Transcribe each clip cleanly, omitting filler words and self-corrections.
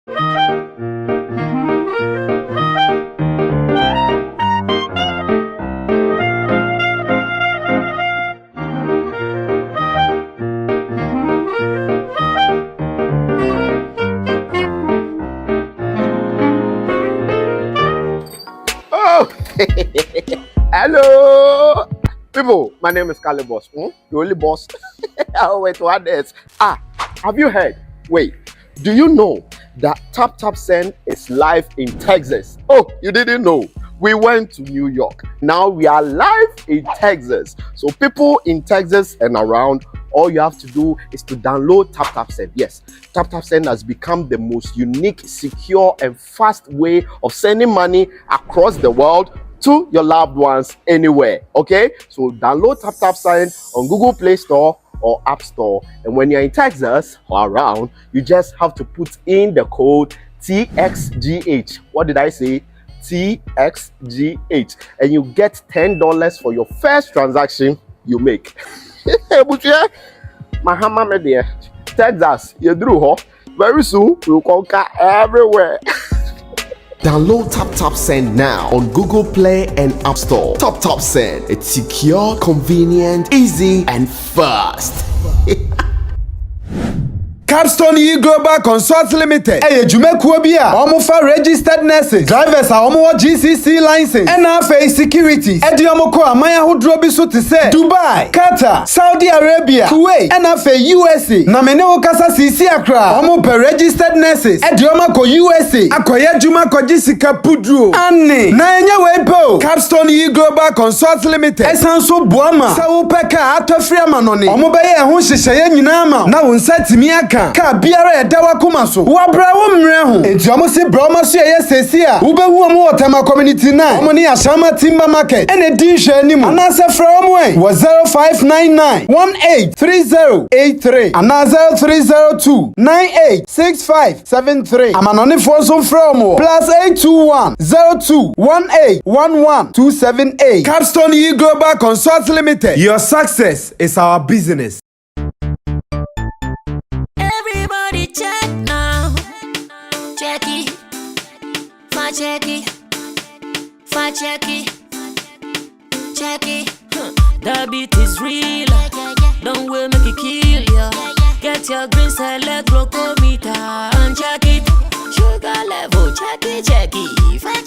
Hello, people. My name is Kale Boss. The only boss. Oh, wait, what is? Have you heard? Wait, do you know that Taptap Send is live in Texas? Oh, you didn't know? We went to New York. Now we are live in Texas. So people in Texas and around, all you have to do is to download Taptap Send. Yes, Taptap Send has become the most unique, secure, and fast way of sending money across the world to your loved ones anywhere. Okay, so download Taptap Send on Google Play Store or App Store, and when you're in Texas or around, you just have to put in the code TXGH. What did I say? TXGH, and you get $10 for your first transaction you make. Mahama media, Texas, you drew very soon we'll conquer everywhere. Download Taptap Send now on Google Play and App Store. Taptap Send, it's secure, convenient, easy, and fast. Capstone Global Consult Limited. Jumekuo bi a omo fa registered nurses, drivers a omo GCC license, NFA security. Edi omo ko amaya hodro bi so te se Dubai, Qatar, Saudi Arabia, Kuwait, NFA USA. Na mene wo kasa sisi akra. Omo pe registered nurses. Edi omo ko USA. Akoye juma ko jisika pudro. Anne. Na enye we po. Capstone Global Consult Limited. Esanso boama. Sa wo peka atofri amanone. Omo be ye ho hyehyeye nyina ama. Na wo nsatimi aka. Ka biara edawa kuma so wa bra wo mre ho enti omo se bra omo so ye sesi a wo behu omo Otema community 9 omo ni Ashama Timber Market ene di hwe anim anase fra omo wo 0599 183083 ana 0302 986573 amanone fo so fra omo +821 02 1811278. Capstone Global Consult Limited. Your success is our business. Check now, check it, check it, check it, check it. The beat is real, don't wait make it kill ya. Get your green select glucometer and check it. Sugar level, check it, check it,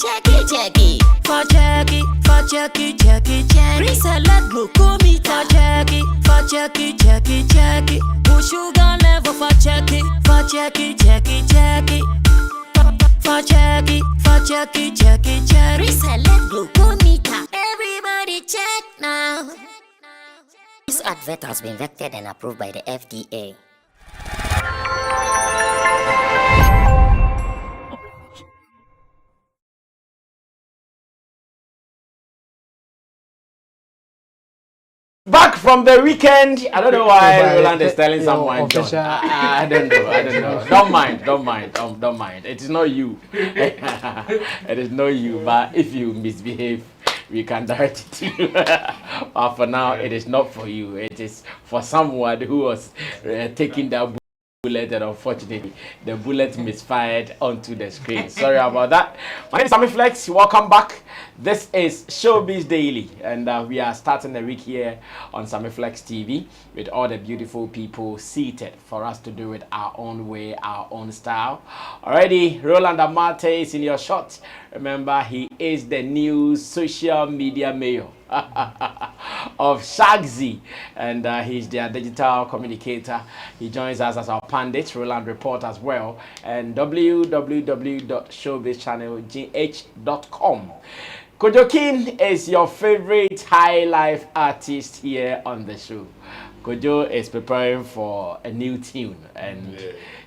check it, check it, check it, check it, check it, check it. Green select glucometer, check it, check it, check it, check it. Sugar level for check it, check it, check it, check it. For check it, check it, check it, check it. Reselect glucometer. Everybody check now. This advert has been vetted and approved by the FDA. Back from the weekend. I don't know why Roland is telling someone. I don't know. Don't mind. It is not you. It is not you. But if you misbehave, we can direct it to you. But for now, it is not for you. It is for someone who was taking that bullet, and unfortunately the bullet misfired onto the screen. Sorry about that. My name is Sammy Flex. Welcome back. This is Showbiz Daily, and we are starting the week here on Sammy Flex TV with all the beautiful people seated for us to do it our own way, our own style. Already, Roland Amate is in your shot. Remember, he is the new social media mayor of Shagzy, and he's their digital communicator. He joins us as our pundit, Roland Report as well, and www.showbizchannelgh.com. Kojo is your favorite Highlife artist here on the show. Kojo is preparing for a new tune, and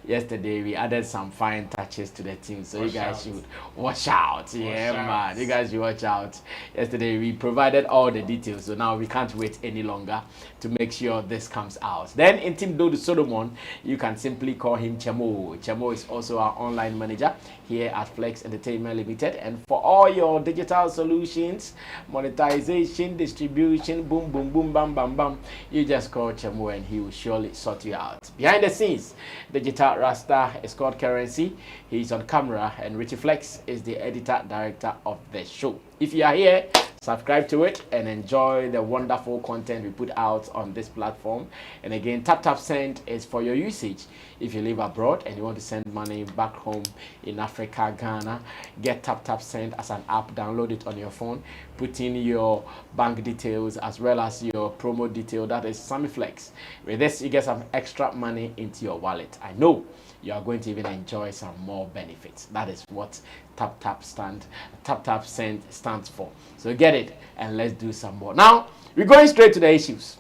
yesterday we added some fine touches to the tune, so you guys should watch out. Man, you guys should watch out. Yesterday we provided all the details, so now we can't wait any longer to make sure this comes out. Then in Team Dodo Solomon, you can simply call him Chemo. Chemo is also our online manager here at Flex Entertainment Limited, and for all your digital solutions, monetization, distribution, boom, boom, boom, bam, bam, bam, you just call call Chemo and he will surely sort you out. Behind the scenes, Digital Rasta is called Currency. He's on camera, and Richie Flex is the editor-director of the show. If you are here, subscribe to it and enjoy the wonderful content we put out on this platform. And again, Taptap Send is for your usage. If you live abroad and you want to send money back home in Africa, Ghana, get Taptap Send as an app, download it on your phone, put in your bank details as well as your promo detail, that is Sammy Flex. With this, you get some extra money into your wallet. I know you are going to even enjoy some more benefits. That is what Taptap Send stands for. So get it and let's do some more. Now, we're going straight to the issues.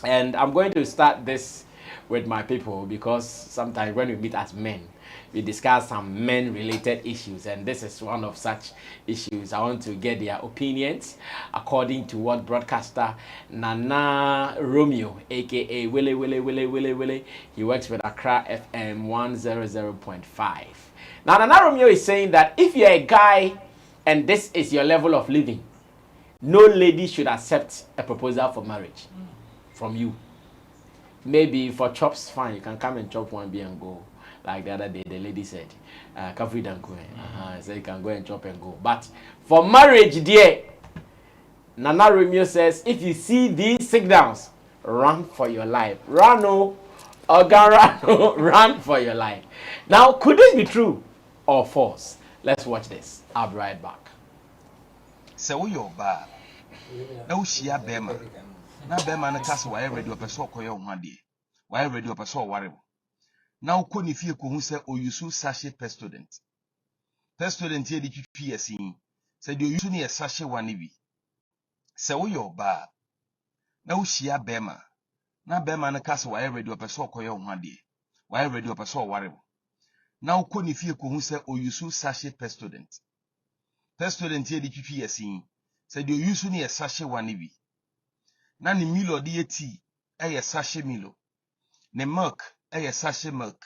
And I'm going to start this with my people because sometimes when we meet as men, we discuss some men-related issues, and this is one of such issues. I want to get their opinions according to what broadcaster Nana Romeo, aka Wale, he works with Accra FM 100.5. Now, Nana Romeo is saying that if you're a guy and this is your level of living, no lady should accept a proposal for marriage from you. Maybe for chops, fine, you can come and chop one beer and go. Like the other day, the lady said, Kafri Dankwe. So you can go and chop and go. But for marriage, dear, Nana Romeo says, if you see these signals, run for your life. Run, run for your life. Now, could this be true or false? Let's watch this. I'll be right back. So you're bad. No, she a bema. Now, bema na cast wire ready up a so coy on one day. Wire ready up a so worry. Now, couldn't if you could say, oh, you so sachet per student. Per student here, the PPSC said you usually a sachet one EV. So you're bad. Now, she a bema. Now, bema na cast wire ready up a so coy on one day. Wire ready up a so worry. Now, couldn't if you could say, oh, you so sachet per student. Per student here, the PPSC said you usually a sachet one EV. Now, the milo deity, a sachet milo. Ne milk, a sachet milk.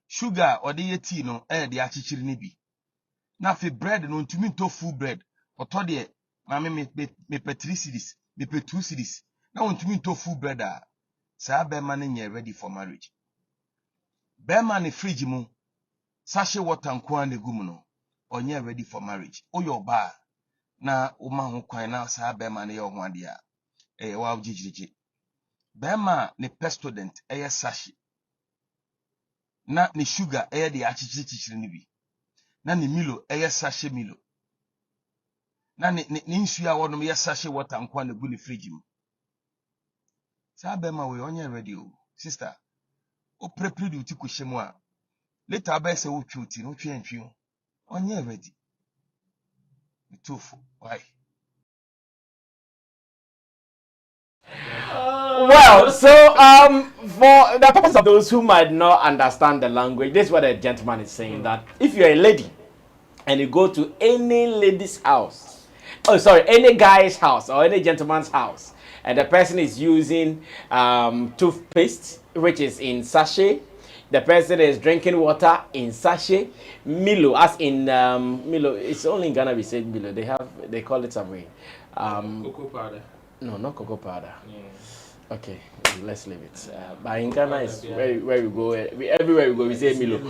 Sugar or the tea no, the achichiri nibi. Na fe bread no to me to full bread. Or to de, mame me pe 3 cedis, me pe 2 cedis. Now to me to full bread sa be man nye ready for marriage. Be man fridge mu, sachet water nko an egu mu no, onye ready for marriage. O your ba na uma ho kwan na sa be man ye ho ade a. Wa ujijiji. Bema ne pestodent eye sashi. Na ne sugar eye de achichiri nibi. Na ne milo eye sashi milo. Na ne nsu a wonom ye sashi water nkwa na gu ne fridge mu. Sa bema we onye ready o. Sister, o prepare uti kushemu a. Later ba se wo twuti no twe antwi o. Onye ready. Tofu. Why? Well, so for the purpose of those who might not understand the language, this is what a gentleman is saying, that if you're a lady and you go to any lady's house, any guy's house or any gentleman's house, and the person is using toothpaste, which is in sachet, the person is drinking water in sachet, Milo, as in Milo, it's only in Ghana we say Milo, they call it some way. Cocoa powder. No, not cocoa powder. Yeah. Okay, let's leave it. But in Ghana, is where we go. Everywhere we go, we say Milo.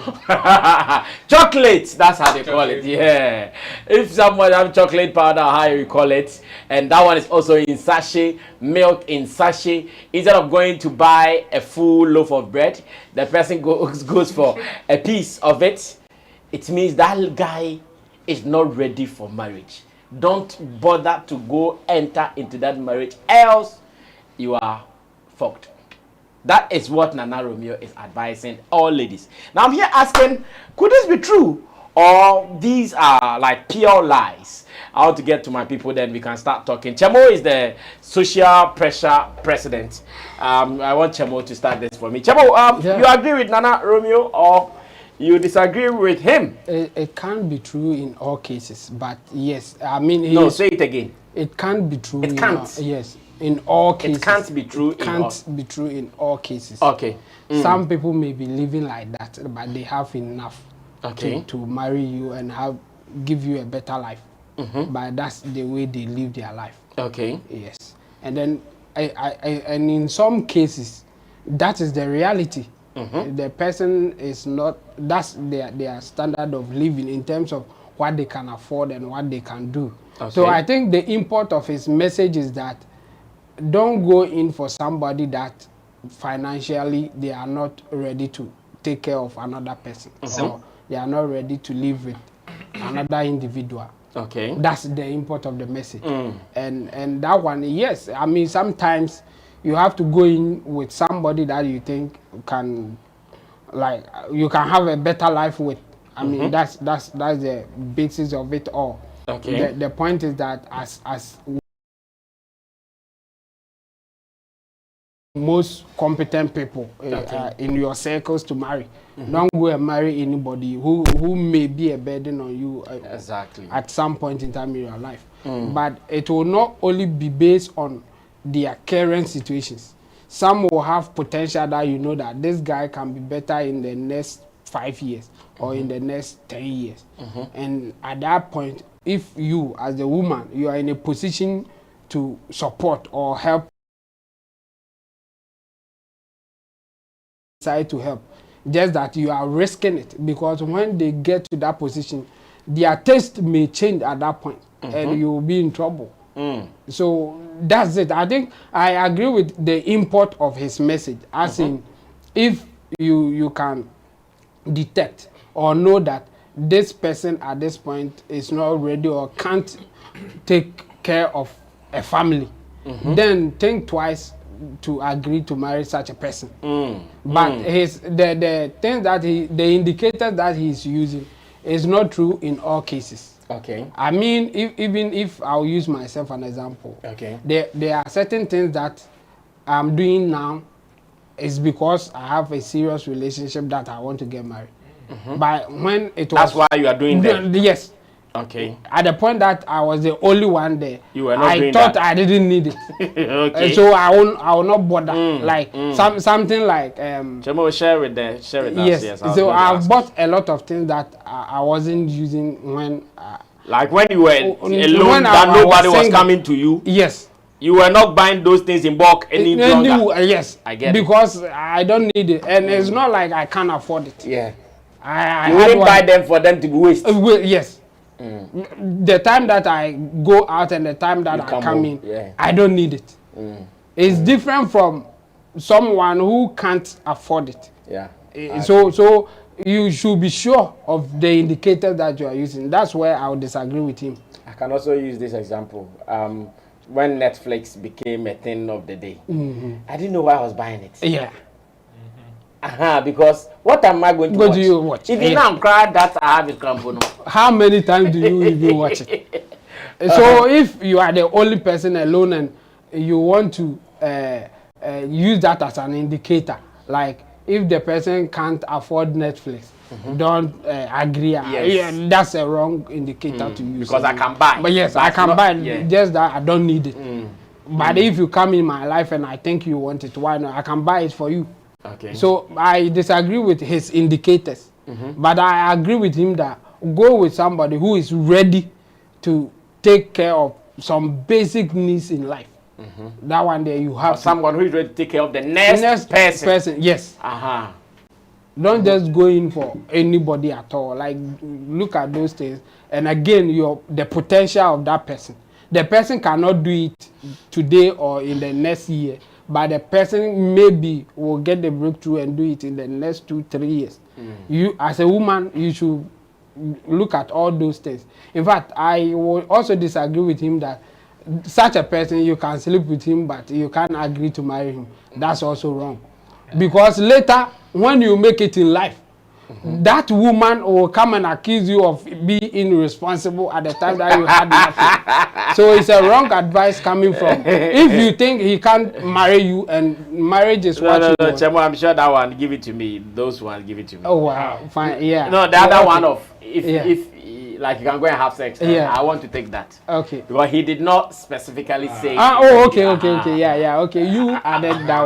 Chocolate, that's how they call it. Yeah. If someone have chocolate powder, how you call it, and that one is also in sachet, milk in sachet. Instead of going to buy a full loaf of bread, the person goes for a piece of it. It means that guy is not ready for marriage. Don't bother to go enter into that marriage, else you are fucked. That is what Nana Romeo is advising all ladies. Now I'm here asking, could this be true? Or these are like pure lies? I want to get to my people, then we can start talking. Chemo is the social pressure president. I want Chemo to start this for me. Chemo, you agree with Nana Romeo or you disagree with him? It can't be true in all cases, but yes, I mean... No, say it again. It can't be true. It can't? Yes, in all cases. It can't be true be true in all cases. Okay. Some people may be living like that, but they have enough to marry you and give you a better life. But that's the way they live their life. Okay. Yes. And then and in some cases, that is the reality. The person is not, that's their standard of living in terms of what they can afford and what they can do. Okay. So I think the import of his message is that don't go in for somebody that financially they are not ready to take care of another person. So they are not ready to live with another individual. Okay. That's the import of the message. And that one, yes, I mean, sometimes you have to go in with somebody that you think can, like, you can have a better life with. I mean, that's the basis of it all. Okay. The point is that as most competent people in your circles to marry, don't go and marry anybody who may be a burden on you exactly at some point in time in your life. But it will not only be based on their current situations. Some will have potential that you know that this guy can be better in the next 5 years or in the next 10 years. And at that point, if you as a woman, you are in a position to support or help, decide to help, just that you are risking it, because when they get to that position, their taste may change at that point and you will be in trouble. So that's it. I think I agree with the import of his message, as in, if you can detect or know that this person at this point is not ready or can't take care of a family, then think twice to agree to marry such a person. But the thing that the indicator that he's using is not true in all cases. Okay. I mean, even if I'll use myself an example. Okay. There are certain things that I'm doing now is because I have a serious relationship that I want to get married. But when it was, that's why you are doing that. Yes. Okay. At the point that I was the only one there, you were not I thought that. I didn't need it. Okay. So I will not bother. Like something like share with us. Yes. So I've bought a lot of things that I wasn't using when. Like when you were alone, that nobody was coming to you. Yes. You were not buying those things in bulk any longer. Yes. I get because I don't need it, and it's not like I can't afford it. Yeah. You wouldn't buy them for them to be waste. Yes. The time that I go out and the time that I come in, I don't need it. It's different from someone who can't afford it. Yeah. So you should be sure of the indicator that you are using. That's where I would disagree with him. I can also use this example. When Netflix became a thing of the day, I didn't know why I was buying it. Yeah. Because what am I going to watch? Do you watch? If you now cry that I have a cramp. How many times do you even watch it? So if you are the only person alone and you want to use that as an indicator, like if the person can't afford Netflix, don't agree. Yeah, that's a wrong indicator to use. Because I can buy. But yes, I can buy. Just that I don't need it. But if you come in my life and I think you want it, why not? I can buy it for you. Okay. So I disagree with his indicators, but I agree with him that go with somebody who is ready to take care of some basic needs in life. That one there you have someone who is ready to take care of the next person. Yes. Don't just go in for anybody at all. Like look at those things, and again, the potential of that person. The person cannot do it today or in the next year. But the person maybe will get the breakthrough and do it in the next 2-3 years. You, as a woman, you should look at all those things. In fact, I will also disagree with him that such a person, you can sleep with him, but you can't agree to marry him. That's also wrong. Because later, when you make it in life, that woman will come and accuse you of being irresponsible at the time that you had nothing. So it's a wrong advice coming from. If you think he can't marry you and marriage is what you want. Chemo, I'm sure that one, give it to me. Those ones, give it to me. Oh, wow. Fine, yeah. No, the other one of, if like you can go and have sex, I want to take that. Okay. Because he did not specifically say. Okay. Yeah. Okay, you added that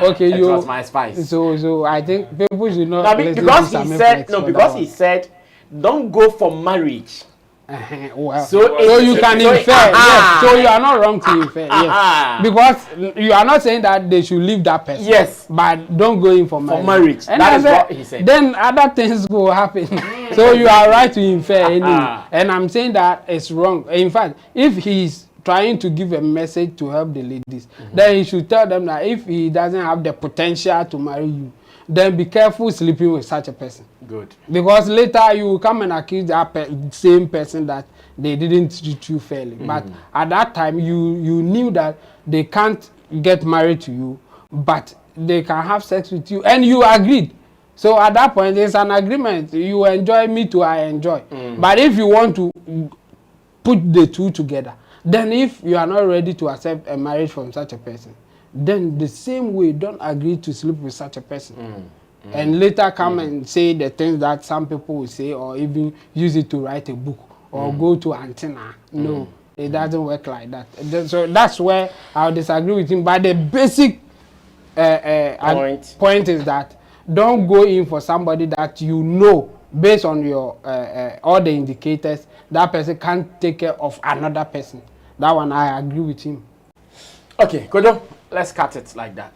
one. Okay, it was my spice. So I think people should not. No, because he said, don't go for marriage Well, So so you can infer. Yes. So you are not wrong to infer. Yes. Because you are not saying that they should leave that person. Yes. But don't go in for marriage. For marriage. And That is what he said. Then other things will happen. So you are right to infer anyway. And I'm saying that it's wrong. In fact, if he's trying to give a message to help the ladies, then he should tell them that if he doesn't have the potential to marry you, then be careful sleeping with such a person. Good. Because later you will come and accuse that same person that they didn't treat you fairly. But at that time, you knew that they can't get married to you, but they can have sex with you, and you agreed. So at that point, there's an agreement. You enjoy, me too, I enjoy. But if you want to put the two together, then if you are not ready to accept a marriage from such a person, then the same way, don't agree to sleep with such a person. And later come and say the things that some people will say, or even use it to write a book or go to antenna. No, it doesn't work like that. So that's where I'll disagree with him. But the basic point is that don't go in for somebody that you know, based on your all the indicators, that person can't take care of another person. That one, I agree with him. Okay, Kodo, let's cut it like that.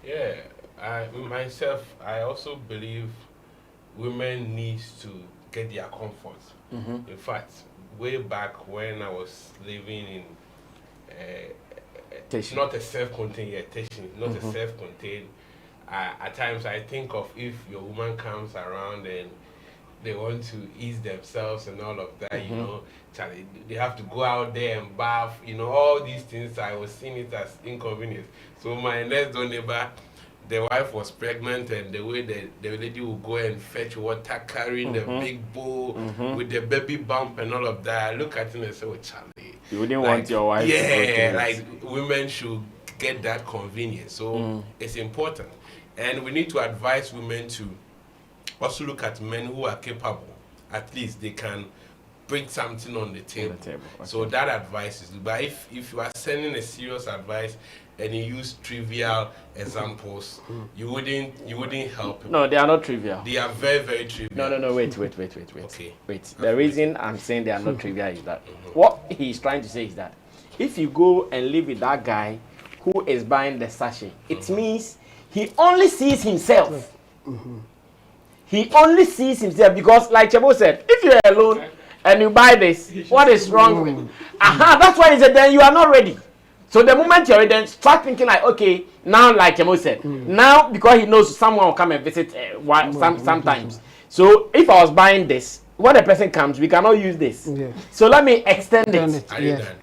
Yeah, I also believe women needs to get their comfort. In fact, way back when I was living in not a self-contained not a self-contained. At times, I think of if your woman comes around and they want to ease themselves and all of that, you know, they have to go out there and bath, you know, all these things. I was seeing it as inconvenience. So my next door neighbor, the wife was pregnant, and the way the lady would go and fetch water, carrying the big bowl with the baby bump and all of that. I look at it and say, oh, Charlie. You wouldn't want your wife to go through like women should get that convenience. So it's important. And we need to advise women to also look at men who are capable. At least they can bring something on the table. Okay. So that advice is, but if you are sending a serious advice and you use trivial examples, you wouldn't help. No, they are not trivial. They are very, very trivial. No, wait. Okay. Wait. The reason I'm saying they are not trivial is that what he's trying to say is that if you go and live with that guy who is buying the sachet, it means he only sees himself. He only sees himself because, like Chebo said, if you're alone and you buy this, what is wrong with? That's why he said then you are not ready. So the moment you're ready, then start thinking like, okay, now like Chebo said, now because he knows someone will come and visit sometimes. So if I was buying this, when a person comes, we cannot use this. So let me extend it. Are you done?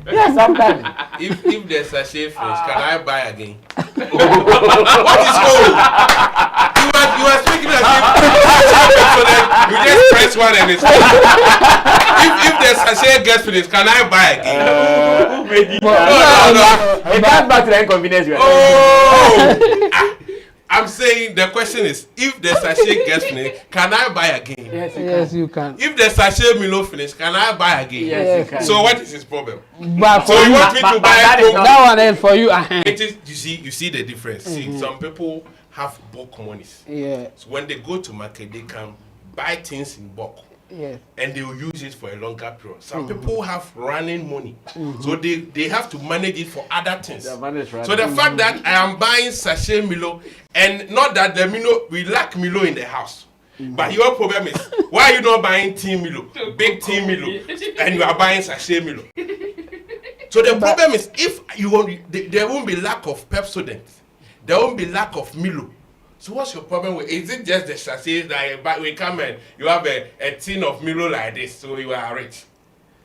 Yes, I'm done. If there's a safe finish, can I buy again? What is going? You are speaking as if you just press one and it's if there's a safe gets finished, can I buy again? No. It comes back to the inconvenience. I'm saying the question is, if the sachet gets finished, can I buy again? Yes, you can. If the sachet Milo finished, can I buy again? Yes, you can. So what is his problem? But So you want me to buy that one is for you. It is. You see the difference. See, some people have bulk monies. Yeah. So when they go to market, they can buy things in bulk. Yes. And they will use it for a longer period. Some people have running money, so they have to manage it for other things. So the fact that I am buying sachet Milo, and not that the Milo, we lack Milo in the house, but your problem is, why are you not buying team Milo, big team Milo, and you are buying sachet Milo? So the problem is, if you want, there won't be lack of Pepsodent, there won't be lack of Milo. So what's your problem with? Is it just the sachets that we come and you have a tin of Milo like this, so you are rich?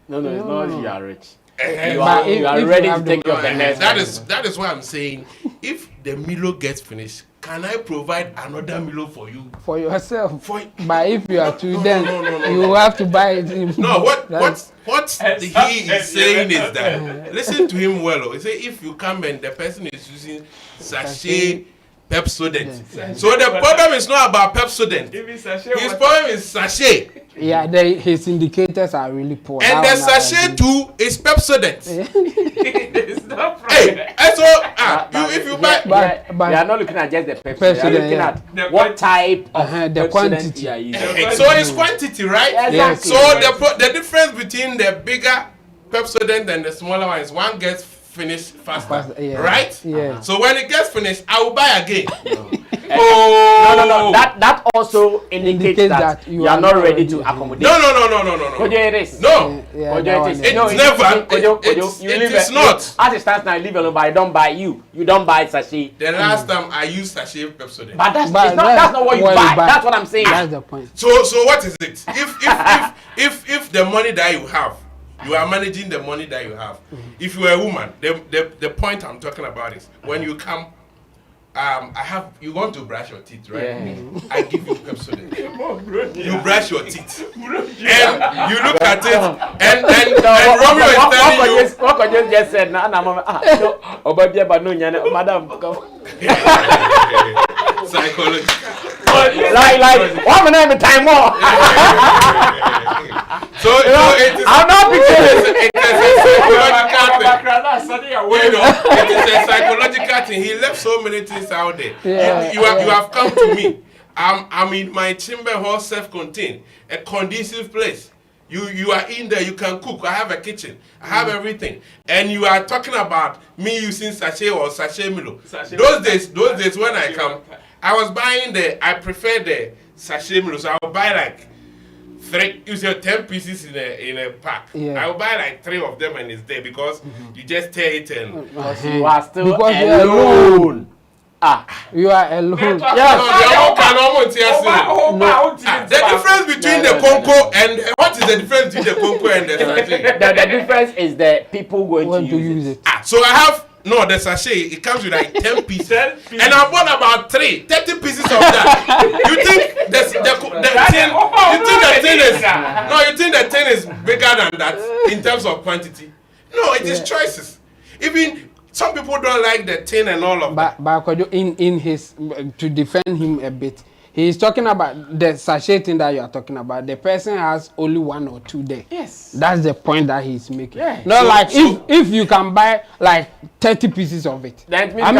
No, it's not you are rich. You are ready to take your finance. That is why I'm saying, if the Milo gets finished, can I provide another Milo for you? For yourself. But if you are too, then you have to buy it. No, what he is saying is that, listen to him well. He say if you come and the person is using sachet Pepsodent. Yes. So the problem is not about Pepsodent. His problem is sachet. Yeah, his indicators are really poor. And the sachet too is Pepsodent. Hey, so if you buy, but you are not looking at just the Pepsi. You are looking at what type of the quantity. you are using. So it's quantity, right? Yes. So the difference between the bigger Pepsodent and the smaller one is one gets finished faster, right? Yeah. So when it gets finished, I will buy again. No. That also indicates that you are not ready to accommodate. No. It is. No. It is not. As it stands now, you leave alone, but I don't buy you. You don't buy sachet. The last time I used sachet Pepsodent. But that's not what you buy. That's what I'm saying. That's the point. So what is it? If the money that you have, you are managing the money that you have. If you are a woman, the point I'm talking about is when you come. You want to brush your teeth, right? Yeah. I give you Pepsodent. You brush your teeth. And you look at it, and Romeo is telling you. What I just said, madam. Psychology. Like, 1 minute at a time more. So it is. I'm not picturing it is a psychological thing. He left so many things out there. You have come to me. I'm in my chamber hall, self-contained, a conducive place. You are in there. You can cook. I have a kitchen. I have everything. And you are talking about me using sachet or sachet Milo. Those days when I come, I was buying I prefer the sachet Milo. So I'll buy like 3, you say 10 pieces in a pack. Yeah. I will buy like 3 of them and it's there because you just tear it and you are still because alone. You are alone. The difference between the Conco and what is the difference between the Conco and the sachet? The difference is the people going to use it. So I have the sachet. It comes with like 10 pieces, and I bought about 30 pieces of that. You think the thing? You think the thing is? No, you think the thing is bigger than that in terms of quantity? No, it is choices. Even some people don't like the tin and all of that. But in his to defend him a bit, he is talking about the sachet thing that you are talking about. The person has only 1 or 2 there. Yes. That's the point that he's making. Yeah. Not if you can buy like 30 pieces of it. That means you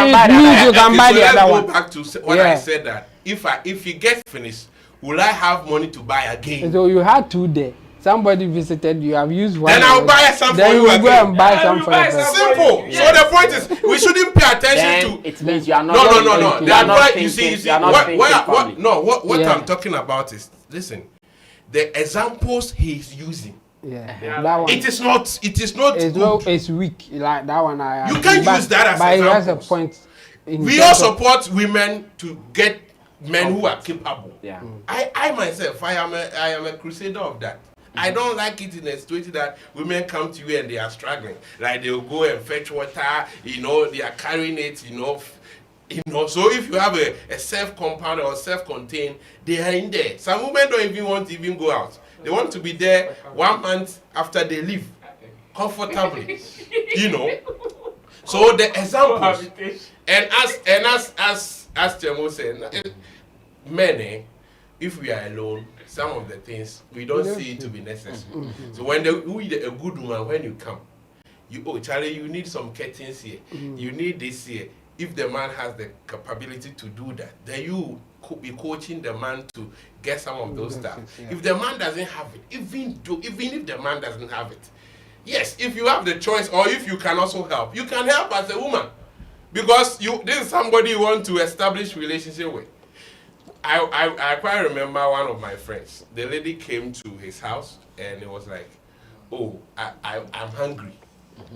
can buy the other one. Let's go back to what I said, that if he gets finished, will I have money to buy again? So you had 2 there. Somebody visited, you have used 1. Then I'll buy some for you again. Then you go and buy some for yourself. Simple. Yes. So the point is, we shouldn't pay attention to. It means you are not. No. You see. What I'm talking about is, listen, the examples he's using. Yeah. That one. It is not good. It's weak. Like that one. You can't use that as an example. But it has a point. We all support women to get men who are capable. Yeah. I myself, I am a crusader of that. I don't like it in a situation that women come to you and they are struggling. Like they'll go and fetch water, they are carrying it, So if you have a self-compounded or self-contained, they are in there. Some women don't even want to even go out. They want to be there 1 month after they leave, comfortably, So the examples, and as Chemo said, men, if we are alone, some of the things we don't see it to be necessary. So when a good woman, when you come, Charlie, you need some curtains here. You need this here. If the man has the capability to do that, then you could be coaching the man to get some of those stuff. If the man doesn't have it, even if the man doesn't have it, yes, if you have the choice or if you can also help, you can help as a woman. Because this is somebody you want to establish relationship with. I quite remember one of my friends. The lady came to his house and it was like, I'm hungry.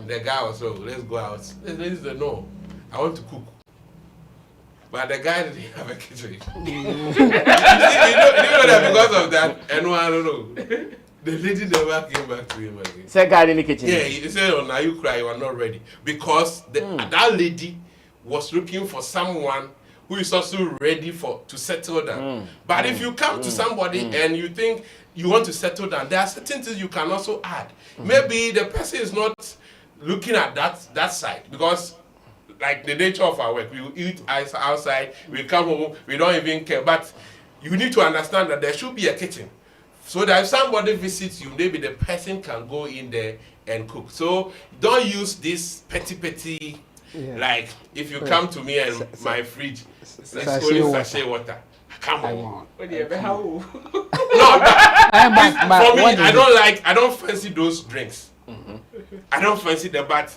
The guy was let's go out. The lady said, no, I want to cook. But the guy didn't have a kitchen. you know that because of that, and I don't know. The lady never came back to him again. Say guy in the kitchen. Yeah, he said, now you cry, you are not ready. Because that lady was looking for someone who is also ready to settle down. But if you come to somebody and you think you want to settle down, there are certain things you can also add. Maybe the person is not looking at that side because like the nature of our work, we eat outside, we come home, we don't even care. But you need to understand that there should be a kitchen. So that if somebody visits you, maybe the person can go in there and cook. So don't use this petty. Like if you come to me and my fridge, it's only sachet water. Come on. No, for me, I don't fancy those drinks. I don't fancy the but.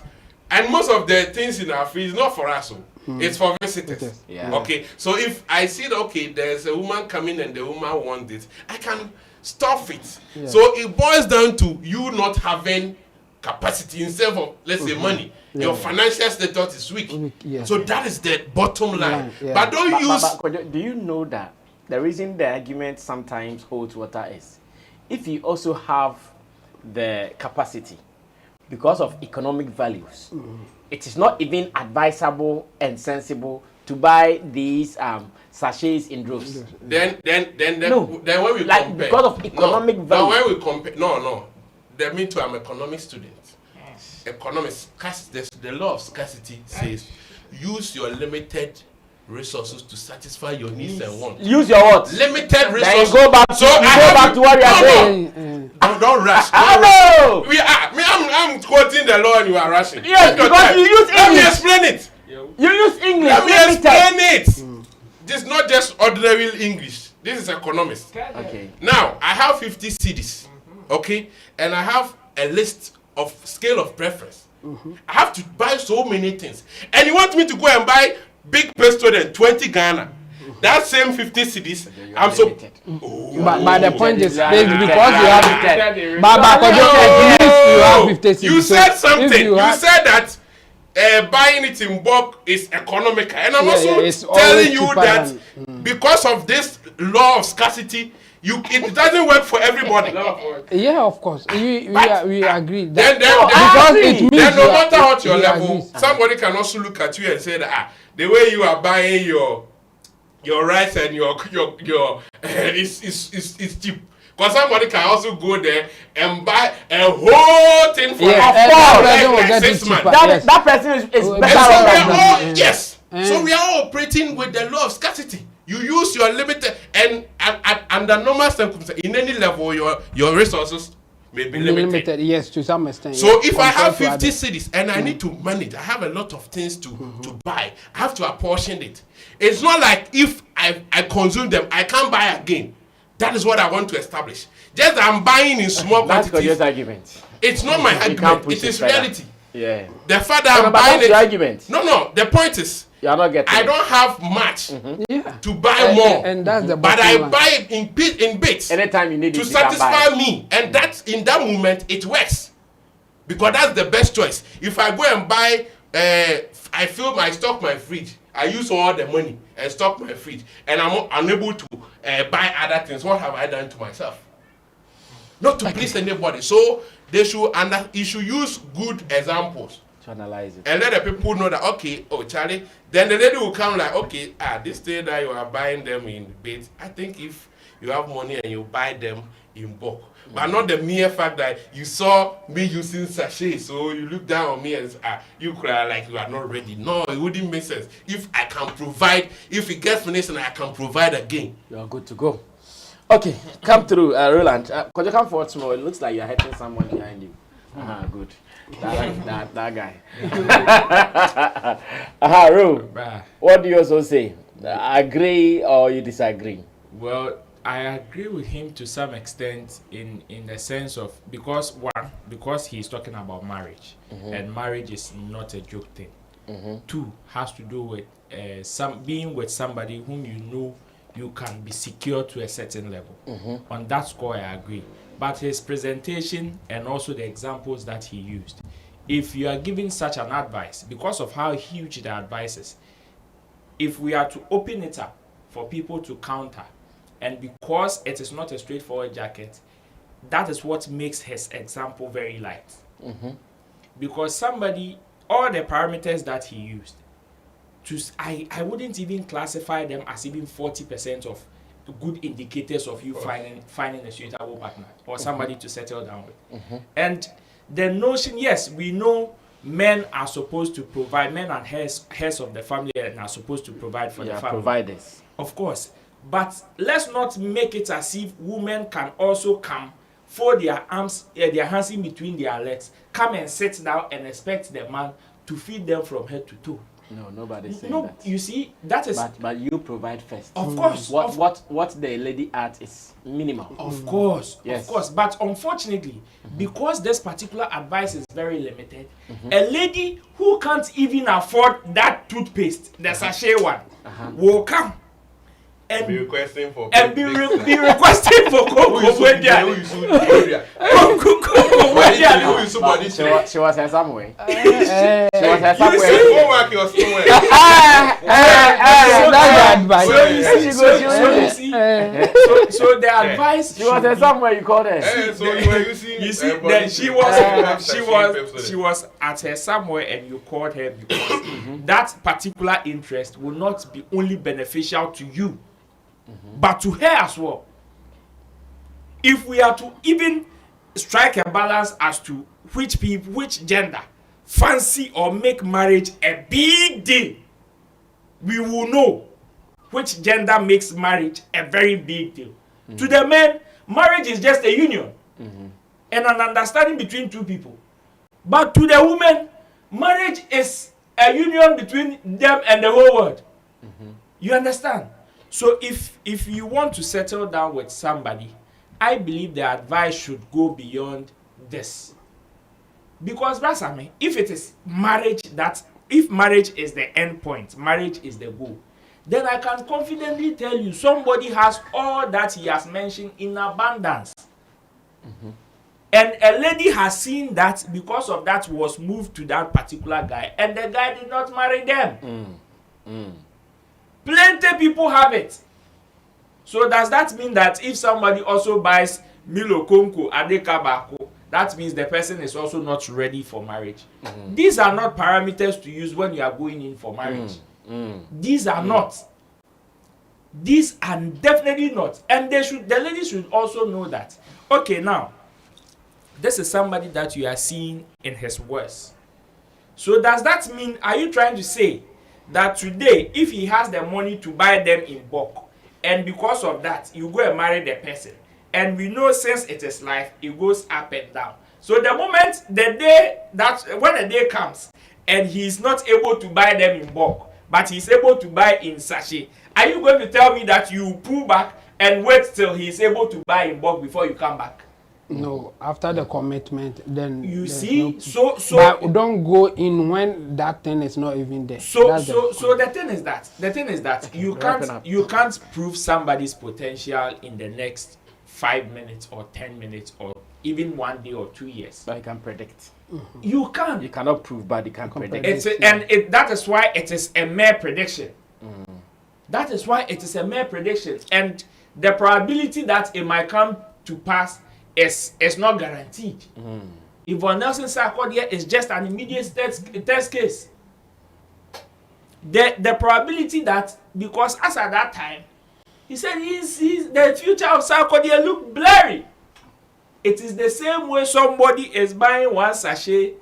And most of the things in our fridge is not for us. It's for visitors. Okay. So if I see that there's a woman coming and the woman wants it, I can stuff it. So it boils down to you not having capacity instead of, let's say, money. Your financial status is weak. So that is the bottom line. But don't use. But do you know that the reason the argument sometimes holds water is if you also have the capacity because of economic values, it is not even advisable and sensible to buy these sachets in droves. Then when we like compare, because of economic value. When we compare, that means I'm an economic student. Economics, the law of scarcity says use your limited resources to satisfy your needs and wants. Use your what? Limited resources. Then you go back to what you are saying. Don't rush. I'm quoting the law and you are rushing. Yes, because you use English. Let me explain it. You use English. Let me explain it. This is not just ordinary English. This is economics. Okay. Now, I have 50 CDs. Okay? And I have a list of scale of preference. I have to buy so many things. And you want me to go and buy big pesto than 20 Ghana. That same 50 CDs, I'm so. But the point is, because you have you have 50 CDs. You said something. You said that buying it in bulk is economical, and I'm also telling you that because of this law of scarcity, it doesn't work for everybody. Yeah, of course. We agree. Then no matter what your level, somebody can also look at you and say that the way you are buying your rice and your is cheap. Because somebody can also go there and buy a whole thing for like 6 months. That person is better. Yes. So we are all operating with the law of scarcity. You use your limited and under normal circumstances, in any level, your resources may be limited. Yes, to some extent. So if I have 50 cities and I need to manage, I have a lot of things to buy. I have to apportion it. It's not like if I consume them, I can't buy again. That is what I want to establish. Just that I'm buying in small quantities. That's argument. It's not my argument. It is reality. Yeah. The fact that I'm buying it. Argument. No. The point is, you're not getting. I don't have much to buy more, and that's the. But I buy it in bits. Anytime you need to satisfy me, and that's in that moment it works, because that's the best choice. If I go and buy, I fill my fridge. I use all the money and stock my fridge, and I'm unable to buy other things. What have I done to myself? Not to please anybody. So you should use good examples to analyze it and let the people know that Charlie. Then the lady will come like, this thing that you are buying them in bits. I think if you have money and you buy them in bulk. But not the mere fact that you saw me using sachet, so you look down on me and you cry like you are not ready. No, it wouldn't make sense. If I can provide, if it gets finished and I can provide again, you are good to go. Okay, come through, Roland. Could you come forward tomorrow? It looks like you're hitting someone behind you. Good. That guy. Ro, what do you also say? Agree or you disagree? Well, I agree with him to some extent in the sense of because he's talking about marriage, and marriage is not a joke thing. 2 has to do with being with somebody whom you know you can be secure to a certain level. On that score, I agree. But his presentation and also the examples that he used, if you are giving such an advice, because of how huge the advice is, if we are to open it up for people to counter, and because it is not a straightforward jacket, that is what makes his example very light. Because all the parameters that he used, I wouldn't even classify them as even 40% of good indicators of you finding a suitable partner or somebody to settle down with. And the notion, yes, we know men are supposed to provide, men and heads of the family and are supposed to provide for the family. Providers. Of course. But let's not make it as if women can also come fold their arms, their hands in between their legs, come and sit down and expect the man to feed them from head to toe. No, nobody's saying No, that. you see, that is. But you provide first. Of course. What the lady adds is minimal. Of course, yes. Of course. But unfortunately, because this particular advice is very limited, a lady who can't even afford that toothpaste, the sachet one, will come and be requesting for be requesting for cocoa. She was here somewhere. She was here somewhere. So the advice. She was here somewhere. You called her. So you were using. You see, then she was at her somewhere, and you called her because that particular interest will not be only beneficial to you, but to her as well. If we are to even strike a balance as to which gender fancy or make marriage a big deal, we will know which gender makes marriage a very big deal. To the men, marriage is just a union and an understanding between two people. But to the women, marriage is a union between them and the whole world. You understand? So if you want to settle down with somebody, I believe the advice should go beyond this. Because Rasame, if it is marriage if marriage is the end point, marriage is the goal, then I can confidently tell you somebody has all that he has mentioned in abundance. And a lady has seen that, because of that was moved to that particular guy, and the guy did not marry them. Plenty people have it. So does that mean that if somebody also buys Milo Konko Adekabako, that means the person is also not ready for marriage? These are not parameters to use when you are going in for marriage. These are not. These are definitely not. And the ladies should also know that. Okay, now, this is somebody that you are seeing in his worst. So does that mean, are you trying to say that today, if he has the money to buy them in bulk, and because of that, you go and marry the person, and we know since it is life, it goes up and down. So the moment, when the day comes, and he is not able to buy them in bulk, but he's able to buy in sachet, are you going to tell me that you pull back and wait till he is able to buy in bulk before you come back? No, after the commitment, then you see, no, but don't go in when that thing is not even there. So the thing is that you can't prove somebody's potential in the next 5 minutes or 10 minutes or even 1 day or 2 years. But you can predict. You can. You cannot prove, but you can predict. That is why it is a mere prediction. That is why it is a mere prediction, and the probability that it might come to pass is not guaranteed. Yvonne Nelson Sarkodie is just an immediate test case. The probability that, because as at that time, he said the future of Sarkodie looked blurry. It is the same way somebody is buying one sachet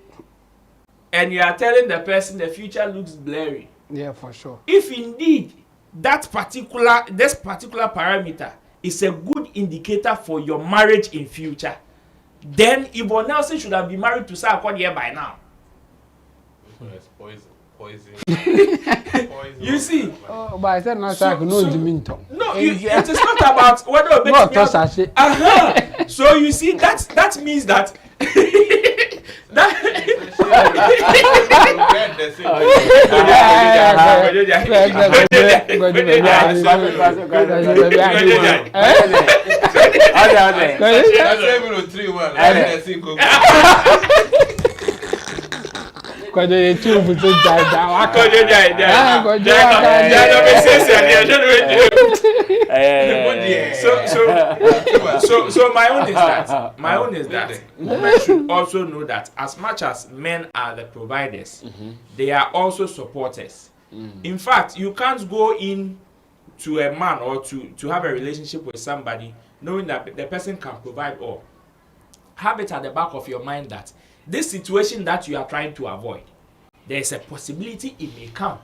and you are telling the person the future looks blurry. Yeah, for sure. If indeed this particular parameter is a good indicator for your marriage in future, then Yvonne Nelson should have been married to Sarkodie by now. Poison. You see? Oh, but I said not Sarkodie. No, it is not about whether no, so you see, that means that So my own is that women should also know that as much as men are the providers, they are also supporters. In fact, you can't go in to a man or to have a relationship with somebody knowing that the person can provide all. Have it at the back of your mind that this situation that you are trying to avoid, there is a possibility it may come.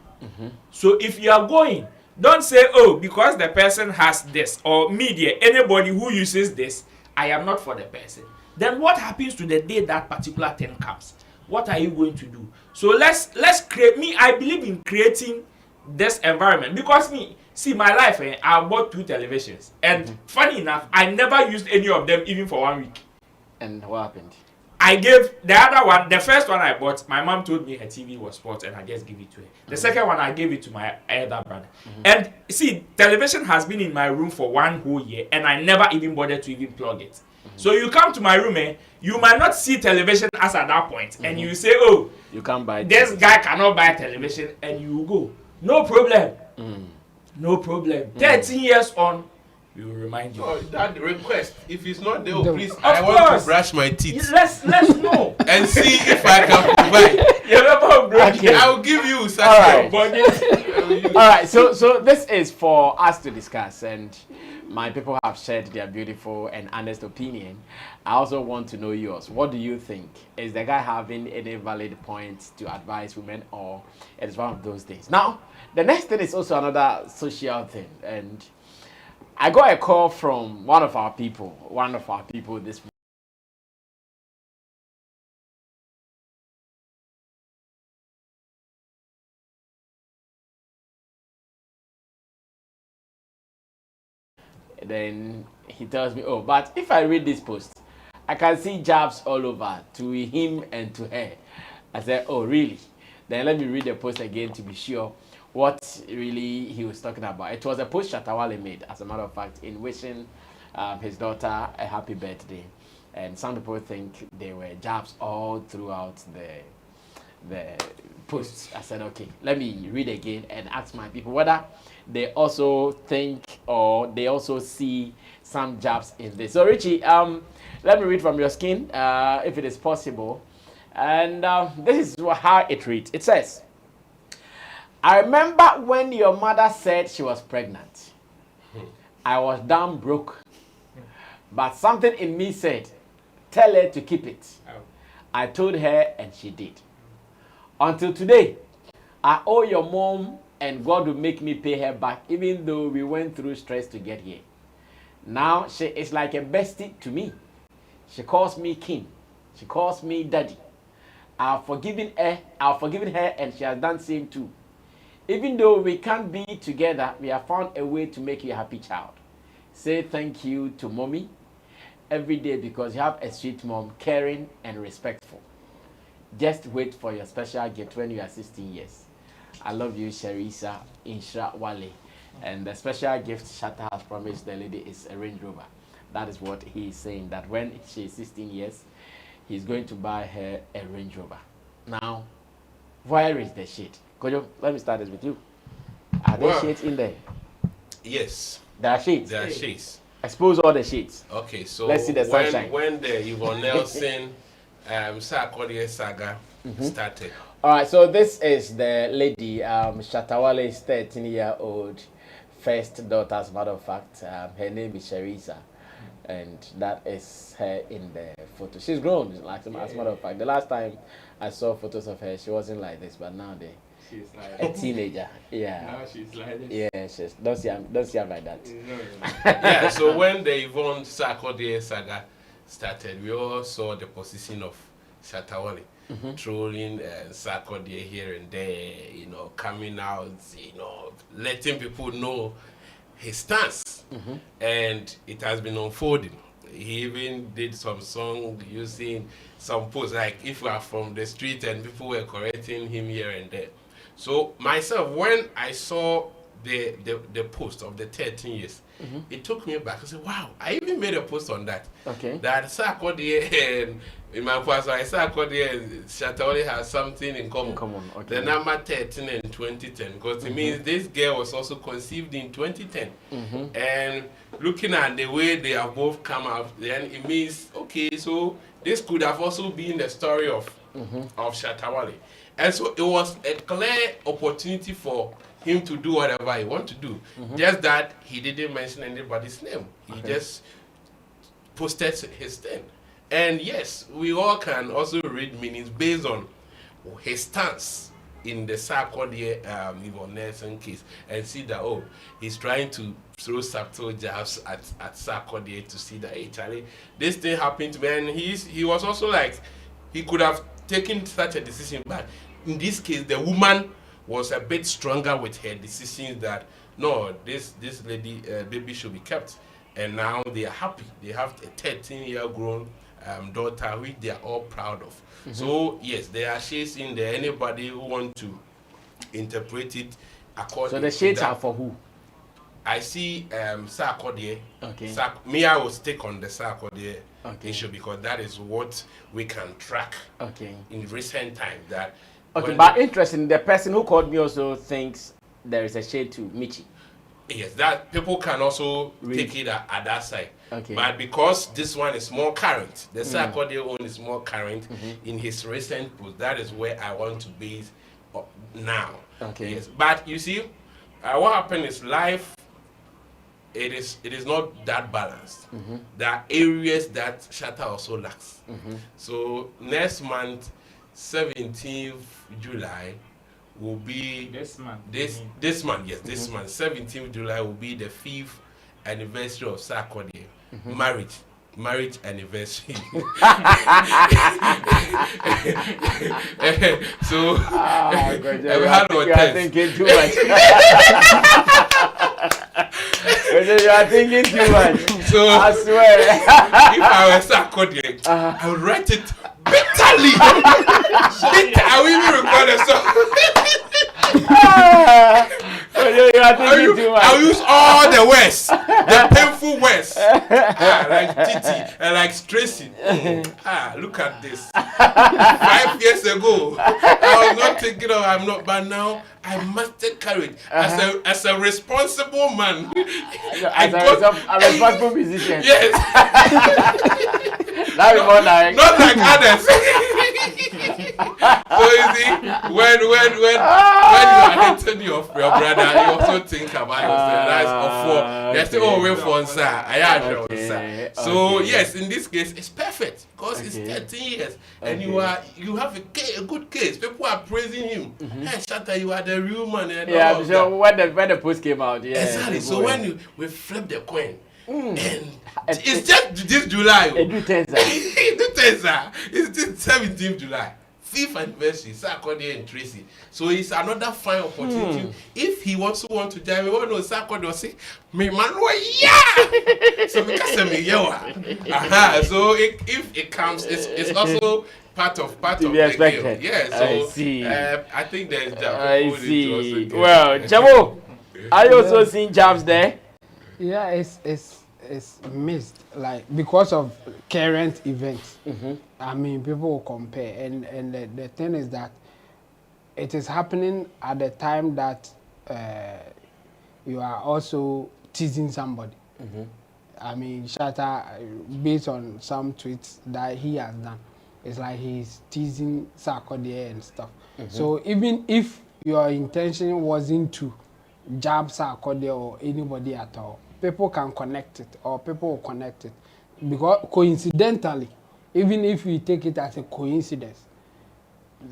So if you are going, don't say, oh, because the person has this, or media, anybody who uses this, I am not for the person, then what happens to the day that particular thing comes? What are you going to do? So let's create. Me, I believe in creating this environment, because see my life. I bought 2 televisions, and funny enough, I never used any of them even for 1 week. And what happened? I gave the other one, the first one I bought, my mom told me her TV was spoiled and I just gave it to her. The second one, I gave it to my elder brother. And see, television has been in my room for 1 whole year and I never even bothered to even plug it. So you come to my room, you might not see television as at that point, and you say, oh, you can't buy this guy cannot buy television, and you go. No problem. No problem. 13 years on, we will remind you. Oh, that request. If it's not there, please, Of I want course. to brush my teeth Let's know. and see if I can provide. Okay. I'll give you such All right. a All right, so this is for us to discuss, and my people have shared their beautiful and honest opinion. I also want to know yours. What do you think? Is the guy having any valid points to advise women, or it is one of those things? Now, the next thing is also another social thing, and I got a call from one of our people this morning. Then he tells me, oh, but if I read this post, I can see jabs all over to him and to her. I said, oh, really? Then let me read the post again to be sure what really he was talking about. It was a post Shatta Wale made, as a matter of fact, in wishing his daughter a happy birthday. And some people think they were jabs all throughout the posts. I said, okay, let me read again and ask my people whether they also think or they also see some jabs in this. So Richie, let me read from your skin, if it is possible. And this is how it reads. It says, I remember when your mother said she was pregnant. I was damn broke. But something in me said, tell her to keep it. I told her and she did. Until today, I owe your mom and God will make me pay her back, even though we went through stress to get here. Now she is like a bestie to me. She calls me king. She calls me daddy. I've forgiven her and she has done same too. Even though we can't be together, we have found a way to make you a happy child. Say thank you to mommy every day because you have a sweet mom, caring and respectful. Just wait for your special gift when you are 16 years. I love you, Sharisa Insha Wale. And the special gift Shatta has promised the lady is a Range Rover. That is what he is saying, that when she is 16 years, he's going to buy her a Range Rover. Now, where is the shade? Kojo, let me start this with you. Are there shades in there? Yes. There are shades? There are shades. Expose all the shades. Okay, so let's see the sunshine. When the Yvonne Nelson Sarkodie saga started. All right, so this is the lady, Shatta Wale's 13-year-old first daughter, as a matter of fact. Her name is Sharisa, and that is her in the photo. She's grown, like, as a matter of fact. The last time I saw photos of her, she wasn't like this, but now she's like a teenager. Yeah. Now she's like this. Yeah, she's don't see her like that. Yeah, so when the Yvonne Sarkodie saga started, we all saw the position of Shatta Wale. Trolling Sarkodie here and there, coming out, letting people know his stance. And it has been unfolding. He even did some song using some posts, like if we are from the street and people were correcting him here and there. So myself, when I saw the post of the 13 years, it took me back. I said, wow, I even made a post on that. Okay. That Sarkodie and in my past, I Sarkodie and Shatta Wale has something in common. Okay. The number 13 in 2010, because it means this girl was also conceived in 2010. And looking at the way they have both come out, then it means, okay, so this could have also been the story of Shatta Wale. And so it was a clear opportunity for him to do whatever he wanted to do. Just that he didn't mention anybody's name. He just posted his thing. And yes, we all can also read meanings based on his stance in the Sarkodie Yvonne Nelson case and see that, oh, he's trying to throw subtle jabs at Sarkodie to see that Charlie, this thing happened to me, and he was also like, he could have taken such a decision, but in this case, the woman was a bit stronger with her decision that no, this lady baby should be kept, and now they are happy. They have a 13-year grown daughter, which they are all proud of. So yes, there are shades in there. Anybody who want to interpret it according. So the shades are for who? I see Sarkodie. Okay. Me, I will stick on the Sarkodie Okay. issue because that is what we can track Okay. in recent times. That Okay, but interesting, the person who called me also thinks there is a shade to Michy. yes, that people can also take it at that side. Okay. But because this one is more current, the Sarkodie one is more current in his recent post. That is where I want to base now. Okay. Yes, but you see, what happened is life. It is not that balanced. There are areas that Shatta also lacks. So next month, 17th July, will be This month. this month. Yes, this month, 17th July will be the 5th anniversary of Sarkodie marriage anniversary. So you are thinking too much. You are thinking too much. So I swear. if I were Sarkodie, I would write it bitterly. I will even record a song. You are thinking too much. I'll use all the words, the painful words, like Titi and like Tracy. Look at this. 5 years ago, I was not thinking of. I'm not, but now I mastered courage as a responsible man. A responsible musician. Yes. Not like others. So you see, when you are hating your brother, you also think about yourself. That's they say, oh, wait for sir. I am sir. So yes, in this case, it's perfect because it's 13 years, and you have a good case. People are praising him. Hey, Shatta, you are the real man. And yeah, so when the post came out, yeah. Exactly. So when we flip the coin. And it's just this July. It's this 17th July. 5th anniversary, Sarkodie and Tracy. So it's another fine opportunity. If he also want to join me, what no Sarkodie will say, me man, yeah. So we can say me yeah. So if it comes, it's also part of the game. Yeah. So I see. I think there's that. I see. Well, Jamo, are you also seeing jabs there? Yeah, it's missed, like because of current events. I mean, people will compare, and the thing is that it is happening at the time that you are also teasing somebody. I mean, Shatta, based on some tweets that he has done, it's like he's teasing Sarkodie and stuff. So even if your intention wasn't to jab Sarkodie or anybody at all, people can connect it, or people will connect it, because coincidentally, even if we take it as a coincidence,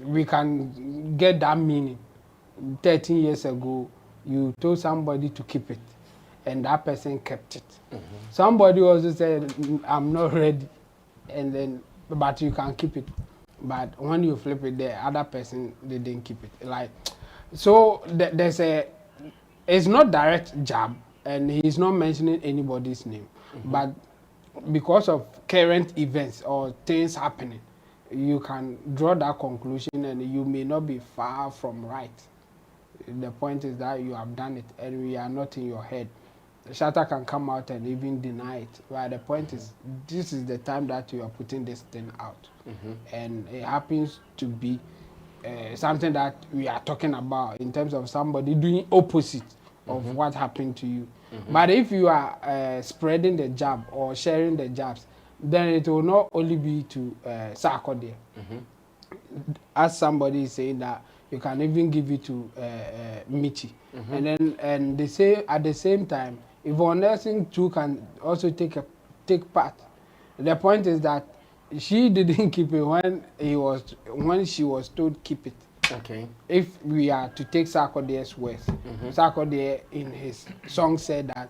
we can get that meaning. 13 years ago, you told somebody to keep it, and that person kept it. Somebody also said, I'm not ready, and then, but you can keep it. But when you flip it, the other person, they didn't keep it. Like, so there's it's not direct jab, and he's not mentioning anybody's name, but because of current events or things happening, you can draw that conclusion, and you may not be far from right. The point is that you have done it, and we are not in your head. Shatta can come out and even deny it, but the point is, this is the time that you are putting this thing out, and it happens to be something that we are talking about in terms of somebody doing opposite of what happened to you. But if you are spreading the jab or sharing the jabs, then it will not only be to Sarkodie. As somebody is saying that you can even give it to Michy. And they say at the same time, Yvonne Nelson too can also take part. The point is that she didn't keep it when she was told keep it. Okay. If we are to take Sarkodie's words, Sarkodie in his song said that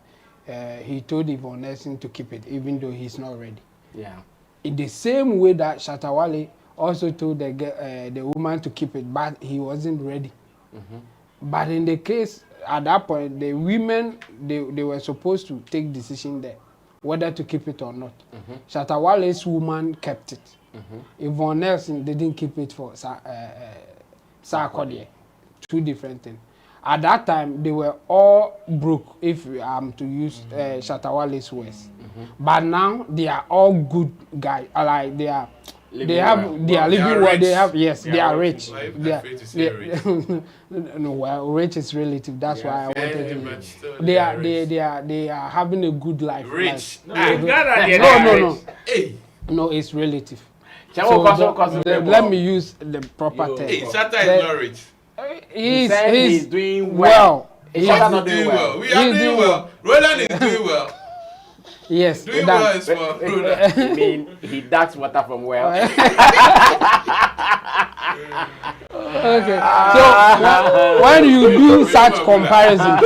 he told Yvonne Nelson to keep it, even though he's not ready. Yeah. In the same way that Shatta Wale also told the woman to keep it, but he wasn't ready. But in the case, at that point, the women, they were supposed to take decision there, whether to keep it or not. Shatta Wale's woman kept it. Yvonne Nelson didn't keep it for Sarkodie. Two different things. At that time, they were all broke, if I'm to use Shatta Wale's words. But now, they are all good guys. Like, they are living well. They have, yes, they are rich. No, well, rich is relative. That's why I wanted to. They are having a good life. Rich. No. Hey. No, it's relative. So let me use the proper term. Hey, Shatta is not rich. He's doing well. He's not doing well. We are doing well. Roland is doing well. Yes. Doing well is for Roland. I mean, he ducks water from well. Okay. So when you do such comparisons,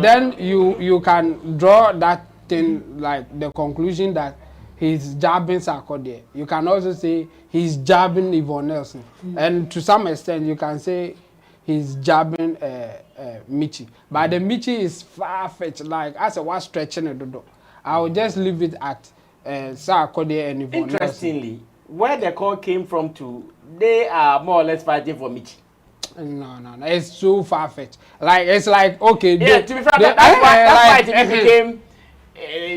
then you can draw that thing, like the conclusion that he's jabbing Sarkodie. You can also say he's jabbing Yvonne Nelson. And to some extent, you can say he's jabbing Michy. But the Michy is far-fetched. Like, as I was stretching it, I will just leave it at Sarkodie and Yvonne Nelson. Interestingly, where the call came from to, they are more or less fighting for Michy. No. It's so far-fetched. Like, it's like, okay. Yeah, to be frank, that's why it became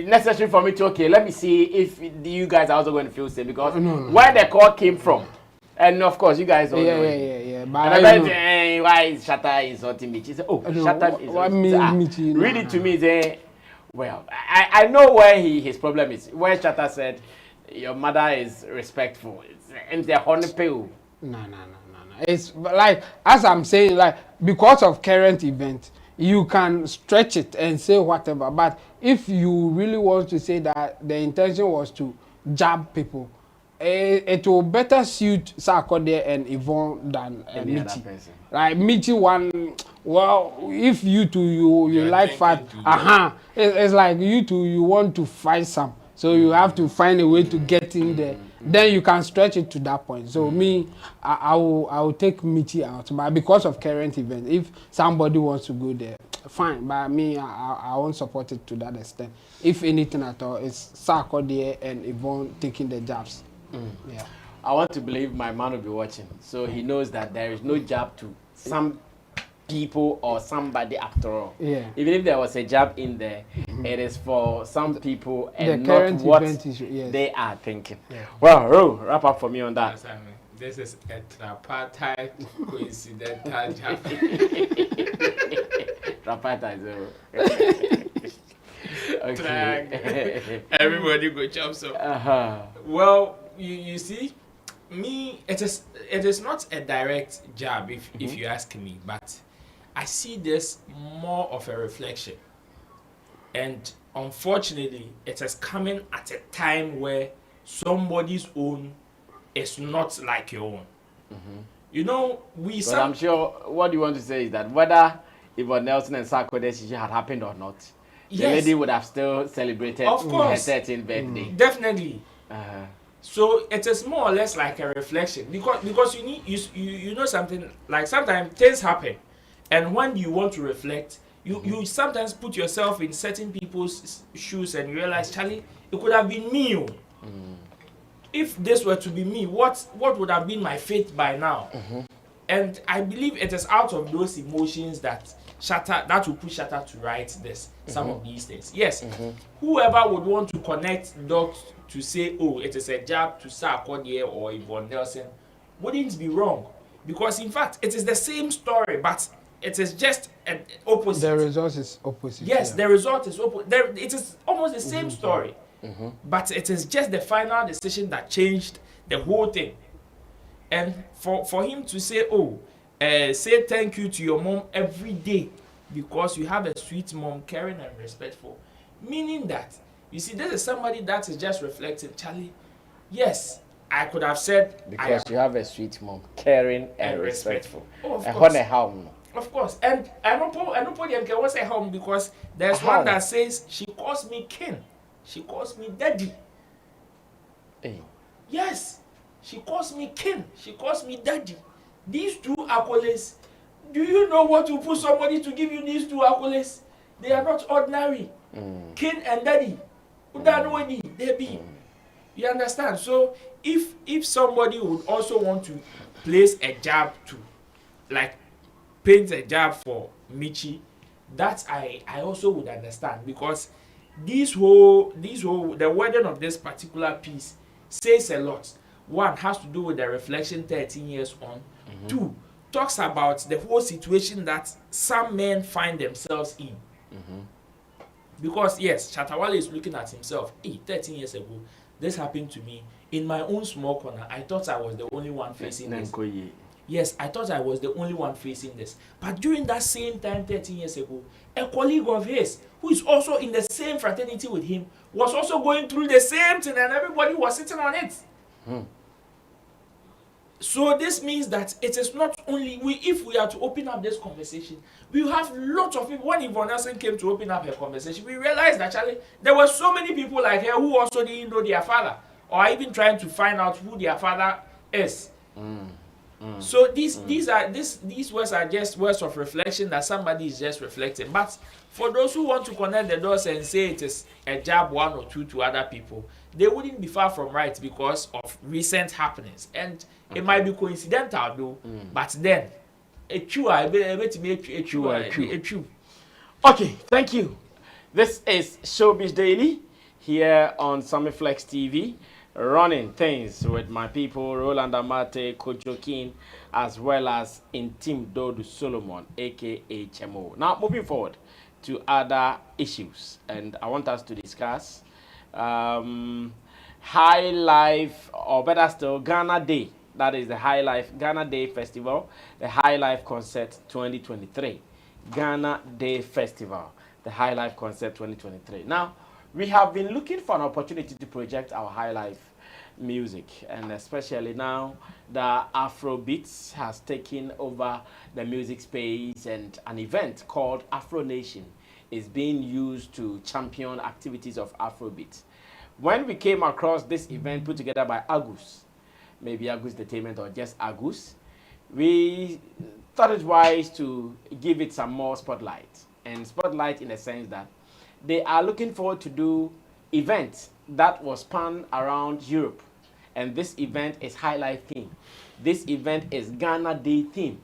necessary for me to, okay, let me see if you guys are also going to feel the same, because where the call came from, and of course you guys all know yeah. But why is Shatta insulting Michy? Shatta is Michy. Read it to me. Say, well, I know where his problem is. Where Shatta said your mother is respectful, and the honey pill. No. It's like, as I'm saying, like, because of current events, you can stretch it and say whatever, but if you really want to say that the intention was to jab people, it will better suit Sarkodie and Yvonne than Michy. Like, Michy one, well, if you two, you like fight, it's like you two, you want to fight some, so you have to find a way to get in there. Then you can stretch it to that point. So me, I will take Michy out. But because of current events, if somebody wants to go there, fine. But me, I won't support it to that extent. If anything at all, it's Sarkodie and Yvonne taking the jabs. Yeah. I want to believe my man will be watching, so he knows that there is no jab to some people or somebody after all. Yeah. Even if there was a jab in there, it is for some people and the not what they are thinking. Yeah. Well, Ro, wrap up for me on that. This is a tripartite coincidental jab. Tripartite, okay. Everybody go jump so. Well, you see, me, it is not a direct jab if you ask me, but I see this more of a reflection. And unfortunately, it is coming at a time where somebody's own is not like your own. You know, I'm sure what you want to say is that whether Yvonne Nelson and Sarkodie had happened or not, the lady would have still celebrated her 13th birthday. Definitely. So it is more or less like a reflection, because you know something, like sometimes things happen, and when you want to reflect, you sometimes put yourself in certain people's shoes and realize, Charlie, it could have been me. If this were to be me, what would have been my fate by now? And I believe it is out of those emotions that will push Shatta to write some of these things. Yes, whoever would want to connect dots to say, oh, it is a jab to Sarkodie or Yvonne Nelson, wouldn't be wrong, because in fact it is the same story, but it is just an opposite. The result is opposite. Yes, the result is opposite. It is almost the same story, but it is just the final decision that changed the whole thing. And for him to say, oh, say thank you to your mom every day because you have a sweet mom, caring and respectful, meaning that, you see, this is somebody that is just reflecting, Charlie, yes, I could have said, because you have a sweet mom, caring and respectful. Oh, of course. Of course, and I don't put the MK was at home because there's one that says she calls me king, she calls me daddy. Hey. Yes, she calls me king, she calls me daddy. These two accolades, do you know what will put somebody to give you these two accolades? They are not ordinary. King and daddy. They be. You understand? So if somebody would also want to place a jab to, like, paint a jab for Michy, that I also would understand, because the wording of this particular piece says a lot. One has to do with the reflection 13 years on. Two, talks about the whole situation that some men find themselves in. Because yes, Shatta Wale is looking at himself. 13 years ago, this happened to me in my own small corner. I thought I was the only one facing this. Yes, I thought I was the only one facing this. But during that same time, 13 years ago, a colleague of his, who is also in the same fraternity with him, was also going through the same thing, and everybody was sitting on it. So this means that it is not only if we are to open up this conversation, we have lots of people. When Yvonne Nelson came to open up her conversation, we realized that actually there were so many people like her who also didn't know their father, or even trying to find out who their father is. So these words are just words of reflection that somebody is just reflecting. But for those who want to connect the dots and say it is a jab one or two to other people, they wouldn't be far from right because of recent happenings. And it might be coincidental though, but then Okay, thank you. This is Showbiz Daily here on Sammy Flex TV, running things with my people Roland Amate, Kojo King, as well as Intim Dodu Solomon, aka Chemo. Now moving forward to other issues, and I want us to discuss Highlife, or better still, Ghana Day. That is the Highlife Ghana Day Festival, the Highlife Concert 2023. Ghana Day Festival, the Highlife Concert 2023. Now, we have been looking for an opportunity to project our Highlife music, and especially now the Afrobeats has taken over the music space, and an event called Afro Nation is being used to champion activities of Afrobeat. When we came across this event put together by Agus, maybe Agus Entertainment or just Agus, we thought it wise to give it some more spotlight. And spotlight in the sense that they are looking forward to do events that will span around Europe. And this event is Highlife theme. This event is Ghana Day theme.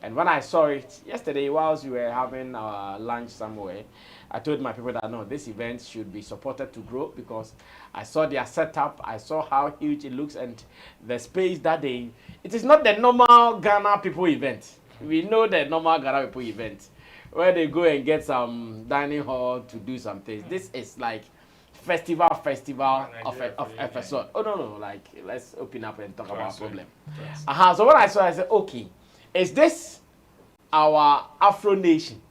And when I saw it yesterday, whilst we were having our lunch somewhere, I told my people that no, this event should be supported to grow, because I saw their setup, I saw how huge it looks, and the space that it is not the normal Ghana people event. We know the normal Ghana people event, where they go and get some dining hall to do some things. This is like festival of a sort. Oh no, like let's open up and talk about problem. So when I saw, I said, okay, is this our Afro Nation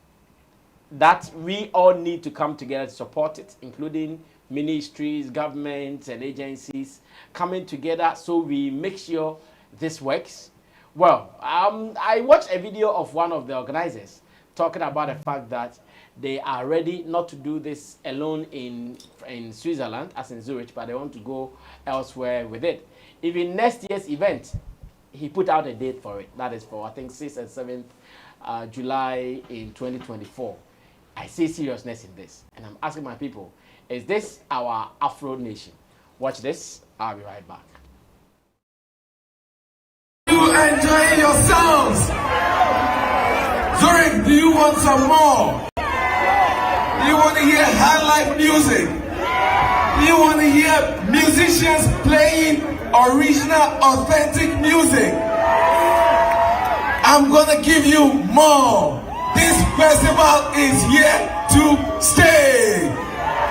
that we all need to come together to support it, including ministries, governments, and agencies coming together so we make sure this works? Well, I watched a video of one of the organizers talking about the fact that they are ready not to do this alone in Switzerland, as in Zurich, but they want to go elsewhere with it. Even next year's event, he put out a date for it. That is for, I think, 6th and 7th July in 2024. I see seriousness in this. And I'm asking my people, is this our Afro Nation? Watch this. I'll be right back. You enjoying yourselves? Zurich, do you want some more? Do you want to hear Highlife music? Do you want to hear musicians playing original, authentic music? I'm gonna give you more. This festival is here to stay.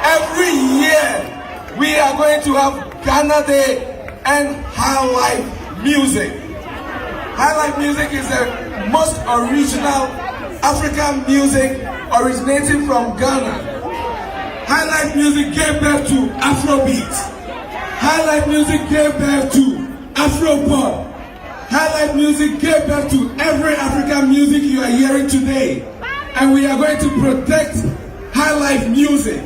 Every year we are going to have Ghana Day and Highlife music. Highlife music is the most original African music originating from Ghana. Highlife music gave birth to Afrobeat. Highlife music gave birth to Afropop. Highlife music gave birth to every African music you are hearing today. And we are going to protect Highlife music.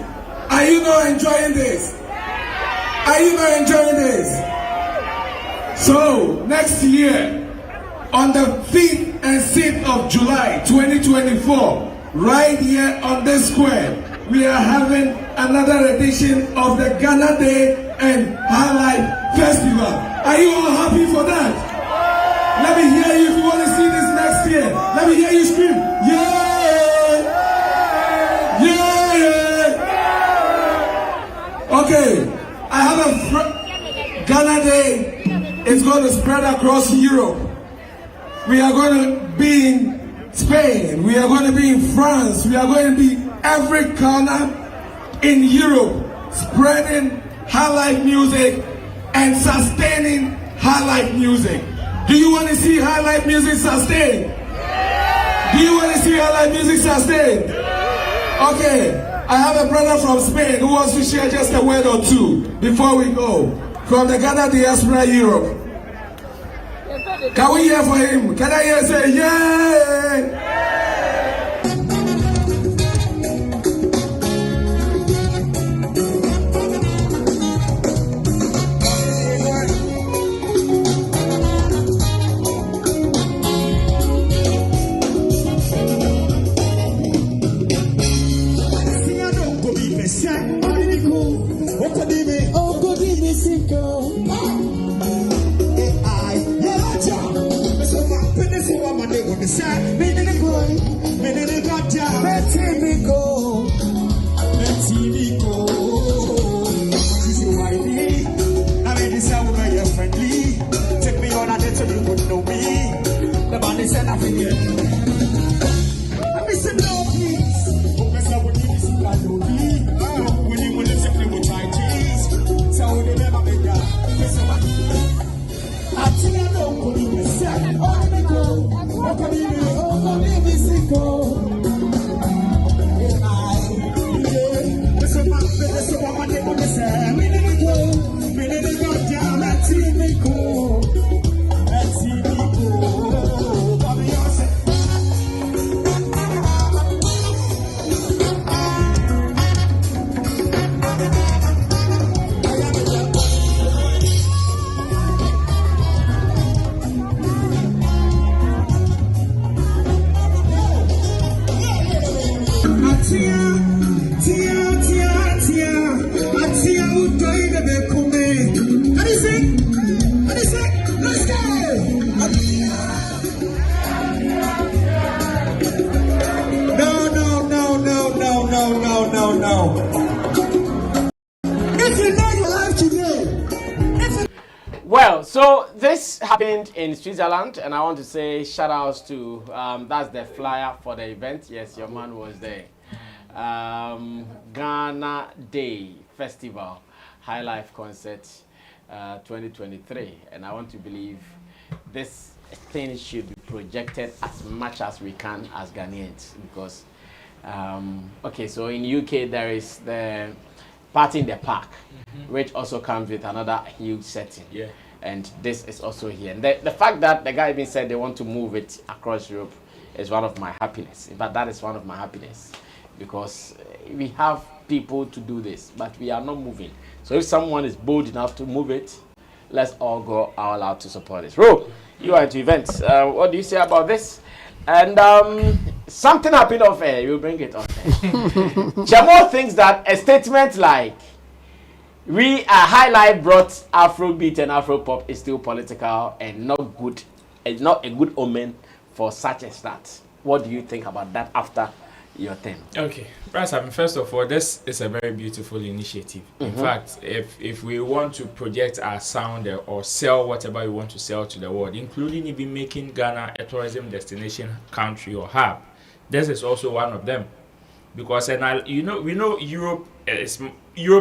Are you not enjoying this? Are you not enjoying this? So, next year, on the 5th and 6th of July 2024, right here on this square, we are having another edition of the Ghana Day and Highlife Festival. Are you all happy for that? Let me hear you if you want to see this next year. Let me hear you scream, yeah! Okay, I have a Ghana Day is going to spread across Europe. We are going to be in Spain. We are going to be in France. We are going to be every corner in Europe, spreading Highlife music and sustaining Highlife music. Do you want to see Highlife music sustained? Do you want to see Highlife music sustained? Okay. I have a brother from Spain who wants to share just a word or two before we go. From the Ghana diaspora, Europe. Can we hear for him? Can I hear say, yeah? Well, so this happened in Switzerland, and I want to say shout outs to that's the flyer for the event. Yes, your man was there. Ghana Day Festival Highlife Concert 2023, and I want to believe this thing should be projected as much as we can as Ghanaians, because okay, so in UK there is the Party in the Park, which also comes with another huge setting. Yeah. And this is also here. And the fact that the guy even said they want to move it across Europe is one of my happiness. In fact, that is one of my happiness, because we have people to do this, but we are not moving. So if someone is bold enough to move it, let's all go all out to support this. Ro, you are into events. What do you say about this? And something happened off air. You bring it off air. Jamo thinks that a statement like Highlife brought Afrobeat and Afropop is still political and not good. It's not a good omen for such a start. What do you think about that after your thing? Okay, Bryce, first of all, this is a very beautiful initiative. In fact, if we want to project our sound or sell whatever we want to sell to the world, including even making Ghana a tourism destination country or hub, this is also one of them. Because we know Europe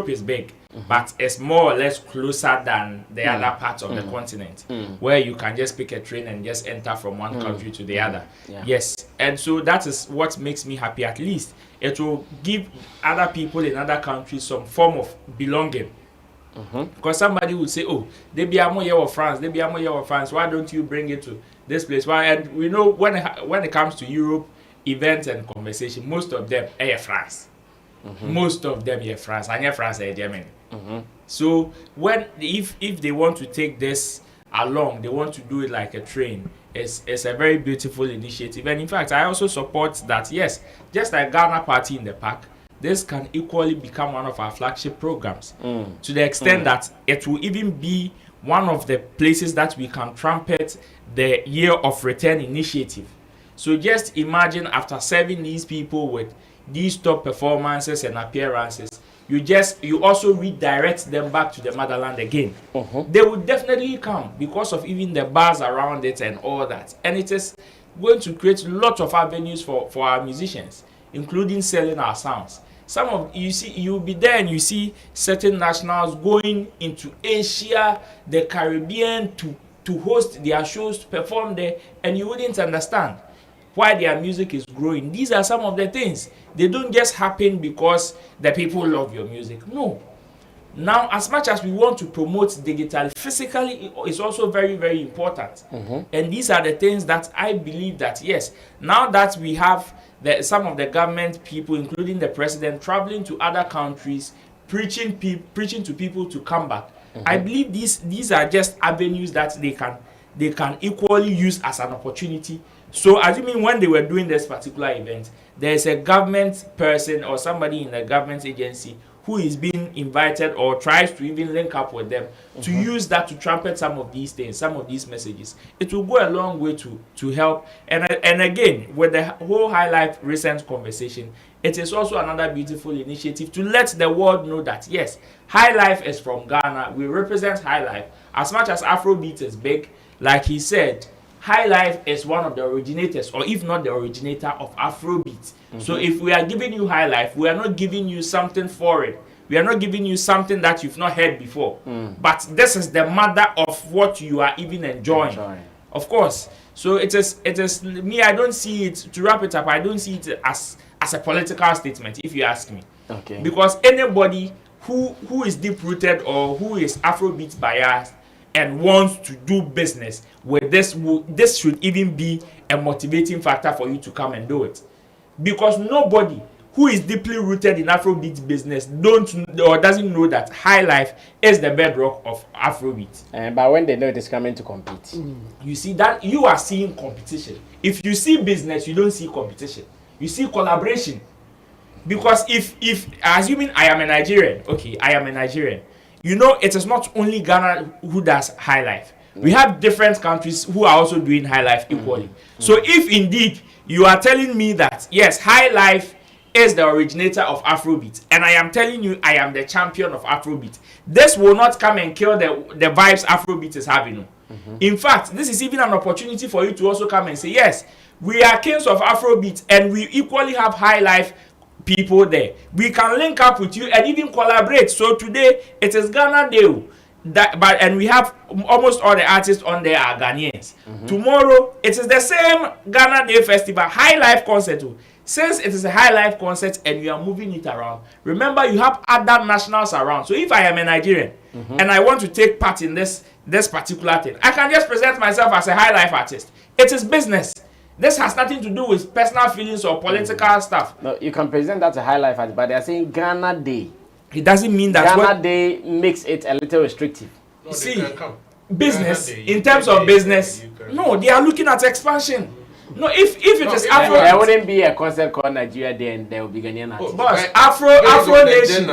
is big, but it's more or less closer than the other parts of the continent, where you can just pick a train and just enter from one country to the other. Yeah. Yes, and so that is what makes me happy. At least it will give other people in other countries some form of belonging. Because somebody would say, oh, they be a more year of France, they be a more year of France. Why don't you bring it to this place? Why? And we know when it comes to Europe events and conversation, most of them are France. Most of them are France, and France are Germany. So if they want to take this along, they want to do it like a train. It's a very beautiful initiative, and in fact, I also support that. Yes, just like Ghana Party in the Park, this can equally become one of our flagship programs to the extent that it will even be one of the places that we can trumpet the Year of Return initiative. So just imagine after serving these people with these top performances and appearances, you also redirect them back to the motherland again. They will definitely come because of even the buzz around it and all that. And it is going to create a lot of avenues for our musicians, including selling our sounds. You'll be there and you see certain nationals going into Asia, the Caribbean to host their shows, to perform there, and you wouldn't understand why their music is growing. These are some of the things. They don't just happen because the people love your music. No. Now, as much as we want to promote digital, physically it's also very, very important. And these are the things that I believe that, yes, now that we have some of the government people, including the president, traveling to other countries, preaching to people to come back, I believe these are just avenues that they can equally use as an opportunity. So assuming when they were doing this particular event, there's a government person or somebody in the government agency who is being invited or tries to even link up with them to use that to trumpet some of these things, some of these messages. It will go a long way to help. And again, with the whole Highlife recent conversation, it is also another beautiful initiative to let the world know that, yes, Highlife is from Ghana. We represent Highlife. As much as Afrobeat is big, like he said, Highlife is one of the originators, or if not the originator, of Afrobeat. So if we are giving you Highlife, we are not giving you something foreign. We are not giving you something that you've not heard before. But this is the mother of what you are even enjoying. Of course. So it is me, I don't see it, to wrap it up, I don't see it as a political statement, if you ask me. Because anybody who is deep-rooted or who is Afrobeat biased and wants to do business with this should even be a motivating factor for you to come and do it. Because nobody who is deeply rooted in Afrobeat business doesn't know that Highlife is the bedrock of Afrobeat. But when they know it is coming to compete, you see that you are seeing competition. If you see business, you don't see competition. You see collaboration. Because if assuming I am a Nigerian, I am a Nigerian. You know, it is not only Ghana who does Highlife. We have different countries who are also doing Highlife equally. So if indeed you are telling me that, yes, Highlife is the originator of Afrobeat, and I am telling you I am the champion of Afrobeat, this will not come and kill the vibes Afrobeat is having. In fact, this is even an opportunity for you to also come and say, yes, we are kings of Afrobeat, and we equally have Highlife people there. We can link up with you and even collaborate. So today it is Ghana Day, and we have almost all the artists on there are Ghanaians. Tomorrow it is the same Ghana Day festival, Highlife concert. Since it is a Highlife concert and you are moving it around, remember you have other nationals around. So if I am a Nigerian and I want to take part in this particular thing, I can just present myself as a Highlife artist. It is business. This has nothing to do with personal feelings or political stuff. No, you can present that as a Highlife artist, but they are saying Ghana Day. It doesn't mean that Ghana Day makes it a little restrictive. No, see, business, in terms of business, no, they are looking at expansion. No, if it is Afro, there wouldn't be a concert called Nigeria Day, and there will be Ghanaian artists. But Afro Nation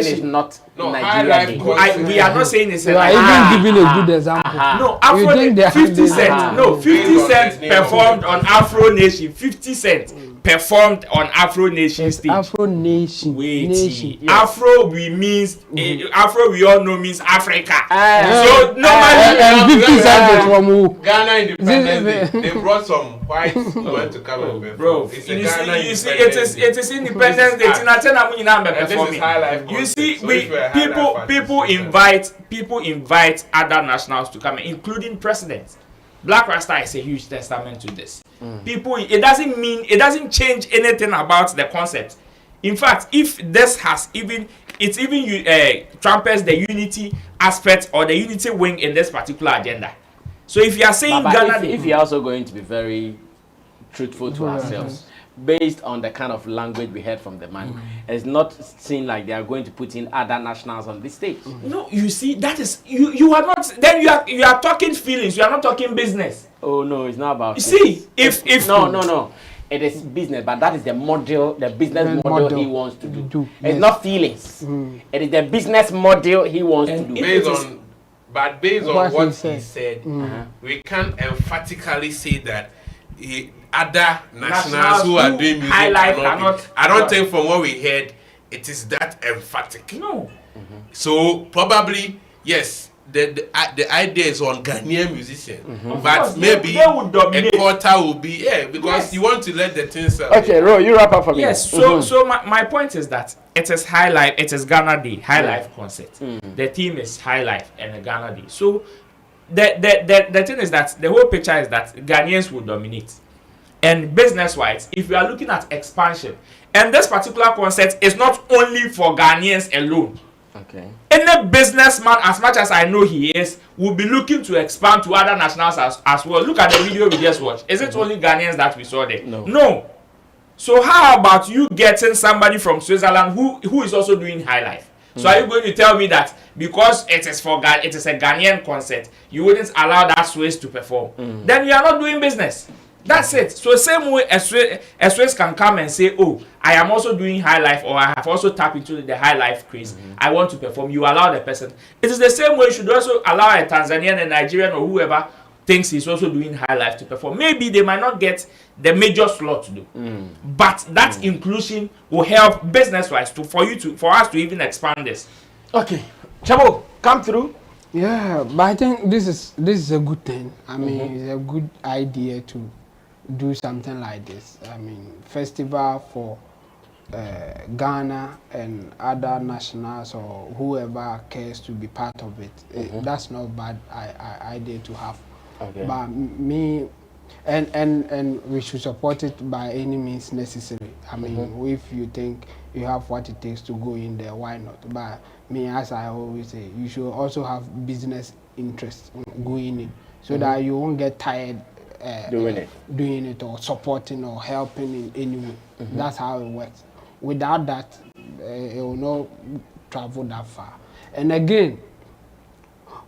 is not Nigeria Day. We are not saying it's. You are even giving a good example. No, Afro 50 Cent. No, 50 Cent performed on Afro Nation. 50 Cent performed on Afro Nation stage. Afro Nation. Wait, Nation. yes. Afro Afro we all know means Africa. So normally 50 Cent is from who? Ghana Independence Day. They brought some white women to come and perform. Bro, you see, it is Independence Day. You see, people invite other nationals to come, including presidents. Black Rasta is a huge testament to this. It doesn't change anything about the concept. In fact, if this has even trumpets the unity aspect or the unity wing in this particular agenda. So if you are saying but Ghana, if you're also going to be very truthful to ourselves, based on the kind of language we heard from the man, it's not seen like they are going to put in other nationals on this stage. No, you see, that is you are not. Then you are talking feelings. You are not talking business. Oh no, it's not about. See, if no. It is business, but that is the model, the business model he wants to do. It's not feelings. It is the business model he wants to do. Based on what he said, we can't emphatically say that other nationals who are doing music cannot. I don't think from what we heard, it is that emphatic. No. So probably yes. The idea is on Ghanaian musicians, but maybe a quarter will be because you want to let the things out. Okay, Ro, you wrap up for me. Yes, so my point is that it is Highlife, it is Ghana Day, Highlife concert. The theme is Highlife and Ghana Day. So the thing is that the whole picture is that Ghanaians will dominate. And business-wise, if you are looking at expansion, and this particular concert is not only for Ghanaians alone. Okay. Any businessman, as much as I know he is, will be looking to expand to other nationals as well. Look at the video we just watched. Is it only Ghanaians that we saw there? No. So how about you getting somebody from Switzerland who is also doing Highlife? So are you going to tell me that because it is a Ghanaian concert, you wouldn't allow that Swiss to perform? Then you are not doing business. That's it. So same way a Swiss can come and say, oh, I am also doing Highlife, or I have also tapped into the Highlife craze. I want to perform. You allow the person. It is the same way you should also allow a Tanzanian, a Nigerian, or whoever thinks he's also doing Highlife to perform. Maybe they might not get the major slot to do, but that inclusion will help business-wise for us to even expand this. Okay, Chabo, come through. Yeah, but I think this is a good thing. I mean, it's a good idea to do something like this. I mean, festival for Ghana and other nationals or whoever cares to be part of it. That's not bad idea to have. Okay. But me and we should support it by any means necessary. I mean, if you think you have what it takes to go in there, why not? But me, as I always say, you should also have business interest going in, so that you won't get tired doing it or supporting or helping in any way. That's how it works. Without that, it will not travel that far. And again,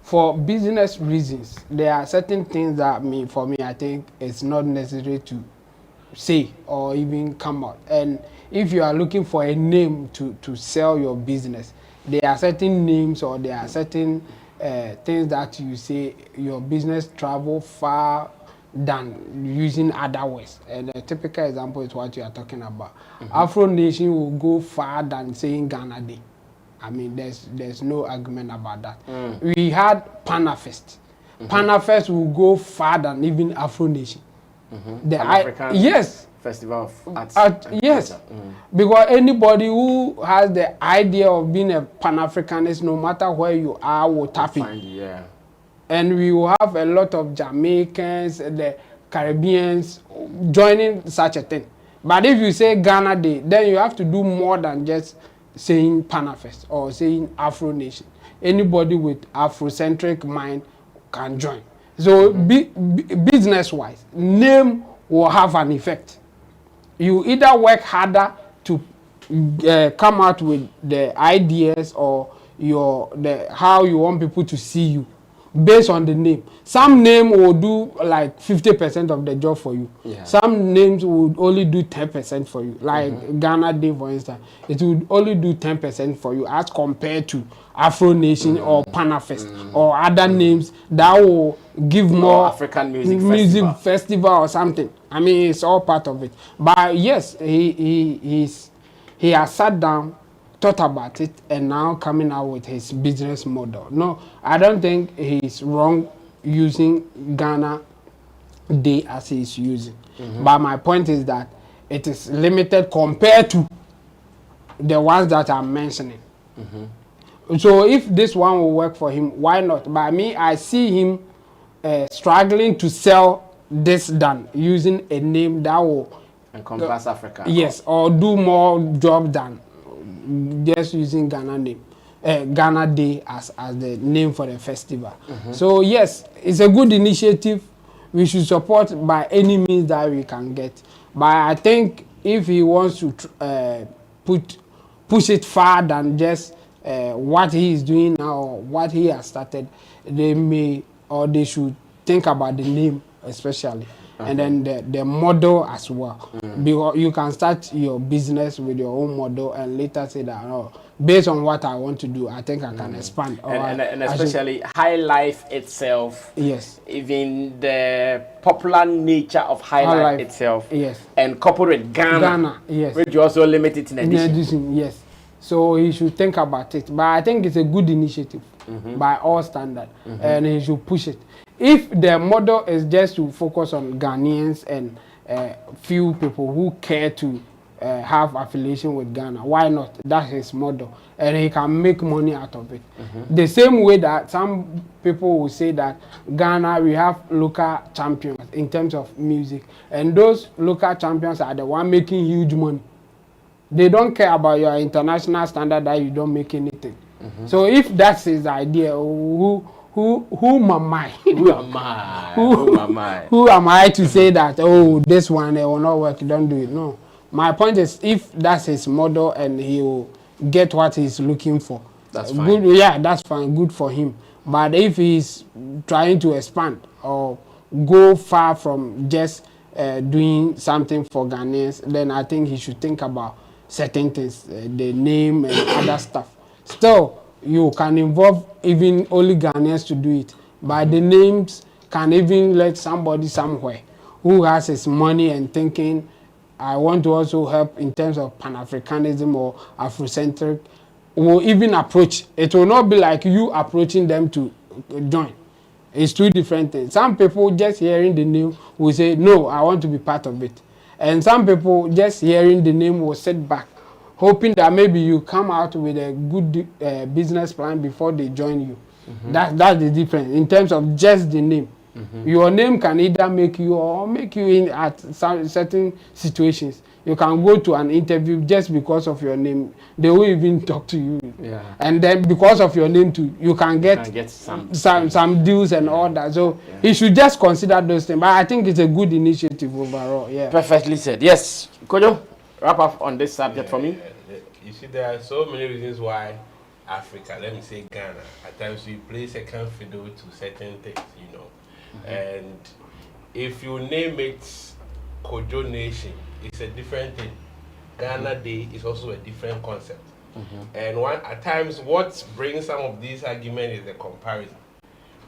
for business reasons, there are certain things that for me, I think it's not necessary to say or even come out. And if you are looking for a name to sell your business, there are certain names or there are certain things that you say your business travel far than using other words. And a typical example is what you are talking about. Afro Nation will go far than saying Ghana Day. I mean, there's no argument about that. We had Panafest. Panafest will go far than even Afro Nation. Yes. Festival of Arts. Yes. Because anybody who has the idea of being a Pan-Africanist, no matter where you are, will tap in. And we will have a lot of Jamaicans, the Caribbeans joining such a thing. But if you say Ghana Day, then you have to do more than just saying Panafest or saying Afro Nation. Anybody with Afrocentric mind can join. So business-wise, name will have an effect. You either work harder to come out with the ideas or how you want people to see you based on the name. Some name will do like 50% of the job for you. Some names would only do 10% for you. Like Ghana Day, for instance, it would only do 10% for you as compared to Afro Nation or Panafest or other names that will give more African music festival or something. I mean, it's all part of it. But yes, he has sat down, thought about it, and now coming out with his business model. No, I don't think he's wrong using Ghana Day as he's using. But my point is that it is limited compared to the ones that I'm mentioning. So if this one will work for him, why not? But me, I see him struggling to sell this than using a name that will encompass Africa. Yes, or do more job than just using Ghana name. Ghana Day as the name for the festival. So yes, it's a good initiative. We should support by any means that we can get. But I think if he wants to push it far than just what he is doing now or what he has started, they should think about the name especially. And then the model as well. Because you can start your business with your own model and later say that, oh, based on what I want to do, I think I can expand. And especially Highlife itself. Yes. Even the popular nature of Highlife itself. Yes. And coupled with Ghana. Yes. Which you also limit it in edition. Yes. So he should think about it. But I think it's a good initiative by all standards. And he should push it. If the model is just to focus on Ghanaians and few people who care to have affiliation with Ghana, why not? That's his model. And he can make money out of it. The same way that some people will say that Ghana, we have local champions in terms of music. And those local champions are the one making huge money. They don't care about your international standard that you don't make anything. So if that's his idea, who am I? Who am I? Who am I? Who am I to say that, oh, this one will not work, don't do it? No. My point is, if that's his model and he will get what he's looking for, that's fine. Good, yeah, that's fine, good for him. But if he's trying to expand or go far from just doing something for Ghanaians, then I think he should think about certain things, the name and other stuff. Still, you can involve even only Ghanaians to do it. But the names can even let somebody somewhere who has his money and thinking, I want to also help in terms of Pan-Africanism or Afrocentric, will even approach. It will not be like you approaching them to join. It's two different things. Some people just hearing the name will say, no, I want to be part of it. And some people just hearing the name will sit back, hoping that maybe you come out with a good business plan before they join you. That's the difference in terms of just the name. Your name can either make you or make you in at some certain situations. You can go to an interview just because of your name. They will even talk to you. Yeah. And then because of your name too, you can get some deals and all that. So you should just consider those things. But I think it's a good initiative overall. Yeah. Perfectly said. Yes. Kojo, wrap up on this subject for me. You see, there are so many reasons why Africa, let me say Ghana, at times we play second fiddle to certain things, you know. And if you name it Kojo Nation, it's a different thing. Ghana Day is also a different concept. And at times what brings some of these arguments is the comparison.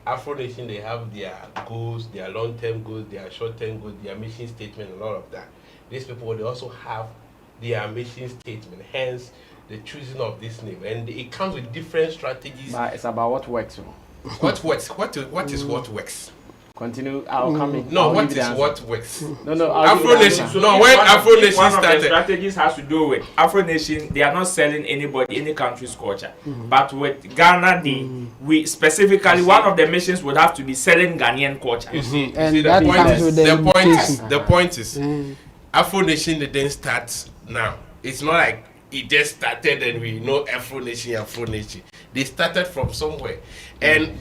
Afro Nation, they have their goals, their long-term goals, their short-term goals, their mission statement, and all of that. These people, they also have their mission statement, hence the choosing of this name. And it comes with different strategies. But it's about what works. What works? What is what works? Continue. I'll come in. No, what is what works? No. Afro Nation. So no, when Afro Nation started, one of the strategies has to do with Afro Nation. They are not selling anybody any country's culture, but with Ghana Day, we specifically one of the missions would have to be selling Ghanaian culture. You see the point is, Afro Nation didn't start now. It's not like it just started and we know Afro Nation. They started from somewhere, and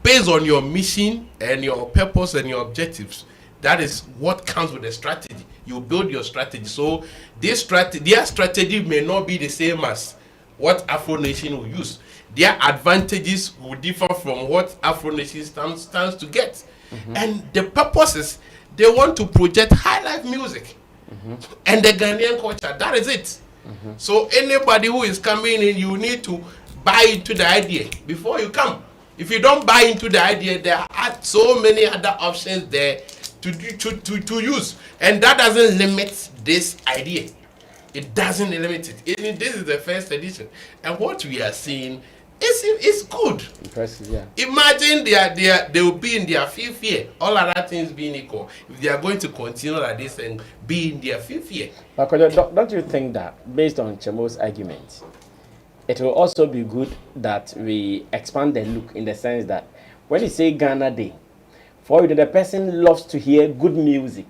based on your mission and your purpose and your objectives, that is what comes with the strategy. You build your strategy. So their strategy may not be the same as what Afro Nation will use. Their advantages will differ from what Afro Nation stands to get. And the purpose is they want to project Highlife music and the Ghanaian culture. That is it. So anybody who is coming in, you need to buy into the idea before you come. If you don't buy into the idea, there are so many other options there to use. And that doesn't limit this idea. It doesn't limit it. This is the first edition. And what we are seeing is good. Impressive, yeah. Imagine they will be in their fifth year. All other things being equal. If they are going to continue like this and be in their fifth year. But don't you think that, based on Chemo's argument, it will also be good that we expand the look in the sense that when you say Ghana Day, for you, the person loves to hear good music.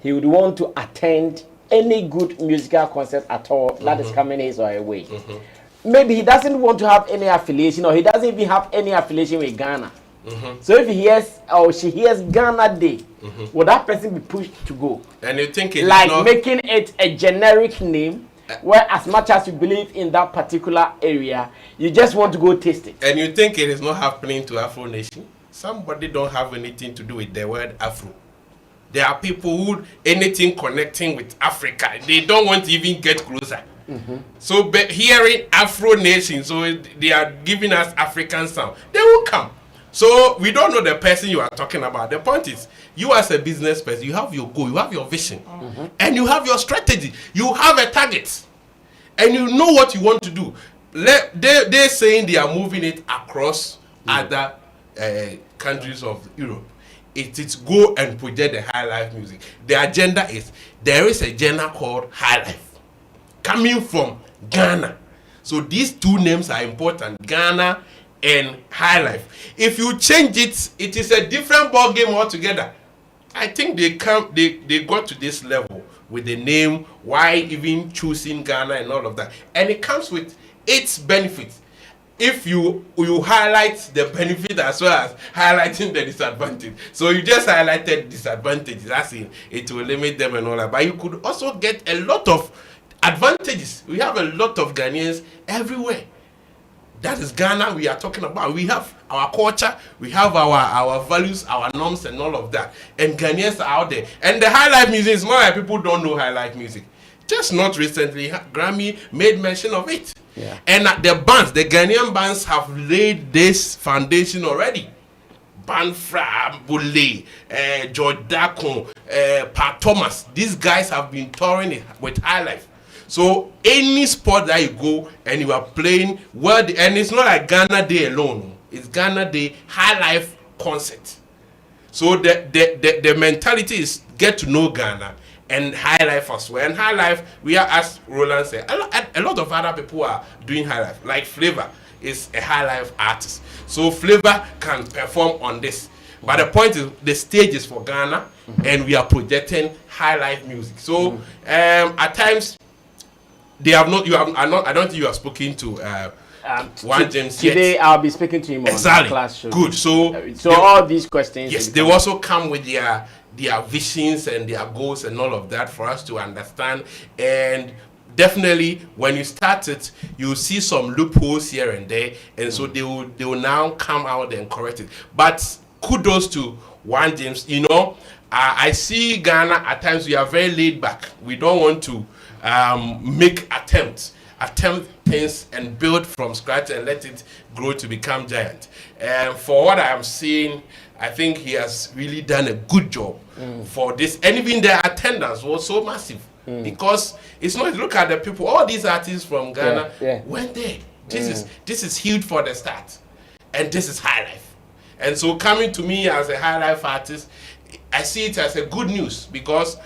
He would want to attend any good musical concert at all that is coming his or her way. Maybe he doesn't want to have any affiliation, or he doesn't even have any affiliation with Ghana. So if he hears or she hears Ghana Day, would that person be pushed to go? And you think it's like not making it a generic name, where as much as you believe in that particular area, you just want to go taste it. And you think it is not happening to Afro Nation? Somebody don't have anything to do with the word Afro. There are people who anything connecting with Africa, they don't want to even get closer. So but hearing Afro Nation, so they are giving us African sound, they will come. So we don't know the person you are talking about. The point is, you as a business person, you have your goal, you have your vision, and you have your strategy. You have a target, and you know what you want to do. They're saying they are moving it across other countries of Europe. It is go and project the Highlife music. The agenda is, there is a genre called Highlife coming from Ghana. So these two names are important, Ghana and Highlife. If you change it, it is a different ball game altogether. I think they got to this level with the name, why even choosing Ghana and all of that. And it comes with its benefits. If you highlight the benefit as well as highlighting the disadvantage. So you just highlighted disadvantages, that's it will limit them and all that. But you could also get a lot of advantages. We have a lot of Ghanaians everywhere. That is Ghana we are talking about. We have our culture, we have our values, our norms and all of that. And Ghanaians are out there. And the Highlife music is not like people don't know Highlife music. Just not recently, Grammy made mention of it. Yeah. And the bands, the Ghanaian bands have laid this foundation already. Banfra, Bule, George Dakon, Pat Thomas. These guys have been touring it with Highlife. So any spot that you go and you are playing, well, and it's not like Ghana Day alone. It's Ghana Day Highlife concert. So the mentality is get to know Ghana and Highlife as well. And Highlife, we are, as Roland said, a lot of other people are doing Highlife. Like Flavor is a Highlife artist. So Flavor can perform on this. But the point is, the stage is for Ghana, and we are projecting Highlife music. So at times, they have not. I don't think you have spoken to one James today. Yet. I'll be speaking to him on Exactly. the class show. Good. So all these questions. Yes, they also come with their visions and their goals and all of that for us to understand. And definitely, when you start it, you see some loopholes here and there, and so they will now come out and correct it. But kudos to one James. You know, I see Ghana at times we are very laid back. We don't want to attempt things and build from scratch and let it grow to become giant. And for what I am seeing, I think he has really done a good job for this. And even their attendance was so massive because it's not, look at the people, all these artists from Ghana went there. This is huge for the start. And this is Highlife. And so coming to me as a Highlife artist, I see it as a good news because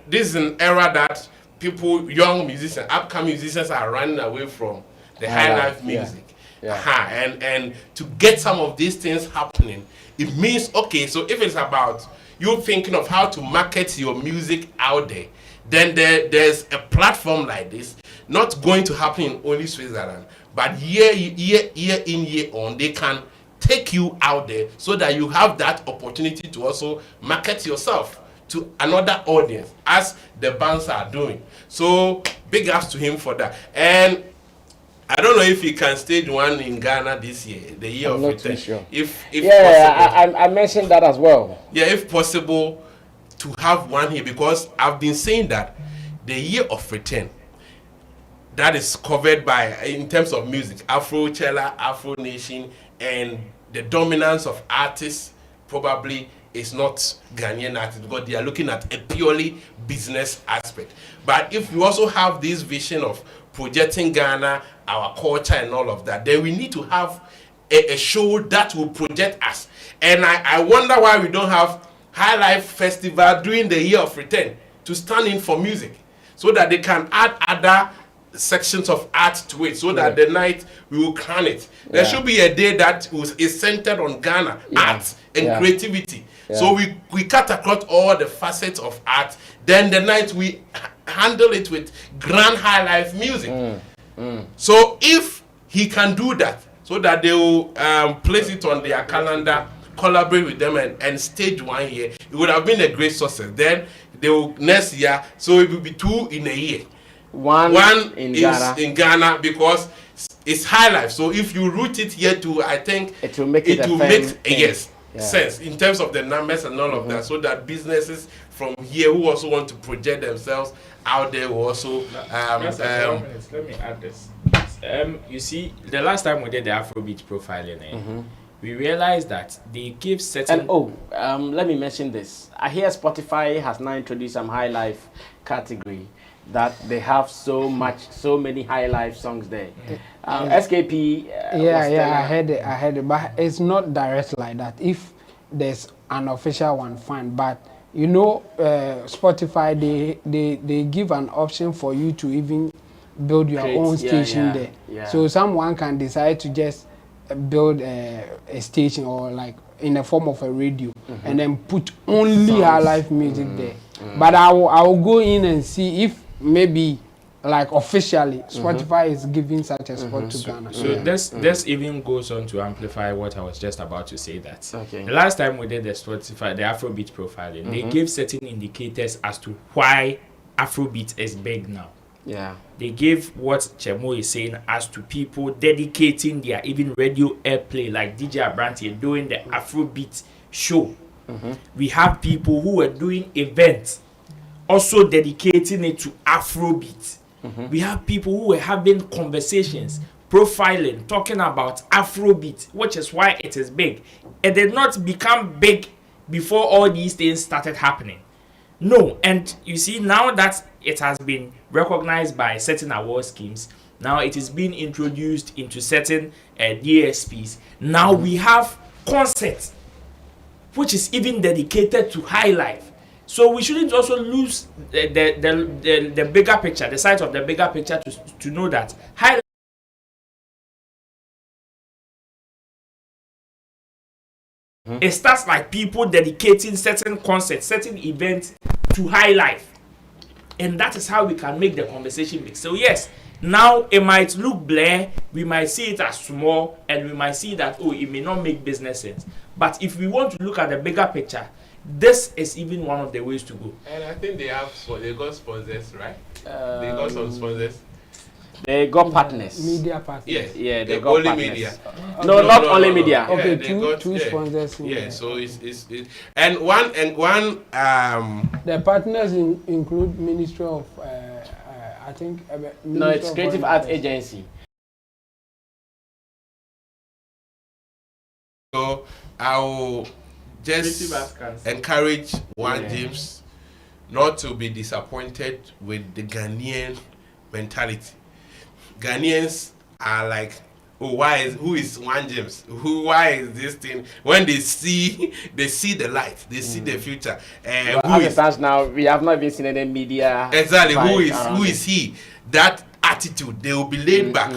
this is an era that people, young musicians, upcoming musicians are running away from the Highlife music. And to get some of these things happening, it means, okay, so if it's about you thinking of how to market your music out there, then there's a platform like this, not going to happen in only Switzerland, but year in, year on, they can take you out there so that you have that opportunity to also market yourself to another audience, as the bands are doing. So big ups to him for that. And I don't know if he can stage one in Ghana this year, the year of return. Sure. If possible. I mentioned that as well. Yeah, if possible, to have one here, because I've been saying that the year of return, that is covered by, in terms of music, Afro Chella, Afro Nation, and the dominance of artists probably is not Ghanaian artists because they are looking at a purely business aspect. But if you also have this vision of projecting Ghana, our culture and all of that, then we need to have a show that will project us. And I wonder why we don't have Highlife Festival during the year of return to stand in for music so that they can add other sections of art to it, so that the night we will crown it. There should be a day that is centered on Ghana, art and creativity. So we cut across all the facets of art. Then the night we handle it with grand high life music. So if he can do that, so that they will place it on their calendar, collaborate with them and stage one year, it would have been a great success. Then they will next year, so it will be 2 in a year. One in Ghana because it's high life. So if you root it here too, I think it will make sense in terms of the numbers and all of that, so that businesses from here who also want to project themselves out there will also let me add this. You see, the last time we did the Afrobeat profiling, we realized that they give certain. And let me mention this. I hear Spotify has now introduced some high life category that they have so many high life songs there. SKP. I heard it, but it's not direct like that. If there's an official one, fine. But you know, Spotify they give an option for you to even build your own station there. So someone can decide to just build a station or like in the form of a radio and then put only high life music there. But I will go in and see if maybe like officially Spotify is giving such a spot to Ghana. So this even goes on to amplify what I was just about to say, that the last time we did the Spotify, the Afrobeat profiling, they gave certain indicators as to why Afrobeat is big now. They gave what Chemo is saying as to people dedicating their even radio airplay, like DJ Abranti doing the Afrobeat show. We have people who were doing events also dedicating it to Afrobeat. We have people who were having conversations, profiling, talking about Afrobeat, which is why it is big. It did not become big before all these things started happening. No, and you see, now that it has been recognized by certain award schemes, now it is being introduced into certain DSPs. Now we have concerts, which is even dedicated to high life. So we shouldn't also lose the bigger picture, the size of the bigger picture to know that high it starts like people dedicating certain concerts, certain events to high life. And that is how we can make the conversation mix. So yes, now it might look blur, we might see it as small, and we might see that, it may not make business sense. But if we want to look at the bigger picture, this is even one of the ways to go. And I think they got sponsors, right? They got some sponsors. They got partners. Media partners. Yes. Yeah, they got only partners. media. No, not only media. Okay, two sponsors. Yeah, so it's and one the partners include Ministry of I think no, it's Creative Arts Agency. So I will just encourage James not to be disappointed with the Ghanaian mentality. Ghanaians are like, who is James? Why is this thing? When they see the light, they see the future. Now we have not even seen any media. Exactly. Who is he? That attitude, they will be laid back.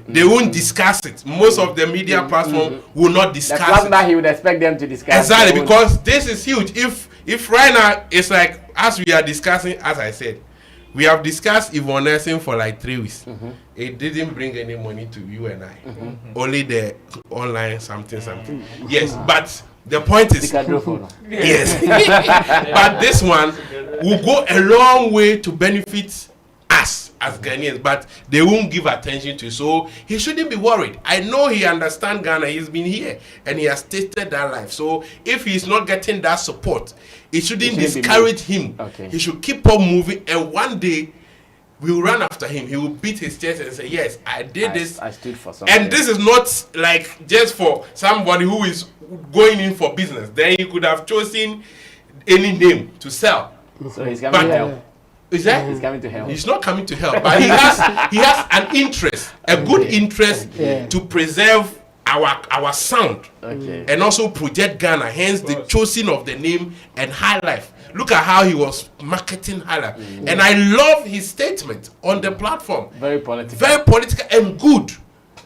They won't discuss it. Most of the media platform will not discuss it. That he would expect them to discuss. Exactly, because this is huge. If right now it's like, as we are discussing, as I said, we have discussed Evanescing for like 3 weeks. It didn't bring any money to you and I. Only the online something. Yes, but the point is, yes. But this one will go a long way to benefit us as Ghanaians, but they won't give attention to. So he shouldn't be worried. I know he understands Ghana. He's been here and he has tasted that life. So if he's not getting that support, it shouldn't discourage him. He should keep on moving, and one day we'll run after him. He will beat his chest and say, yes, I did this. I stood for something. And this is not like just for somebody who is going in for business. Then he could have chosen any name to sell. So he's coming to help. Is that? He's coming to help. He's not coming to help, but he has an interest, a good interest to preserve our sound and also project Ghana. Hence the choosing of the name and Highlife. look at how he was marketing Highlife. And I love his statement on the platform. Very political. Very political and good.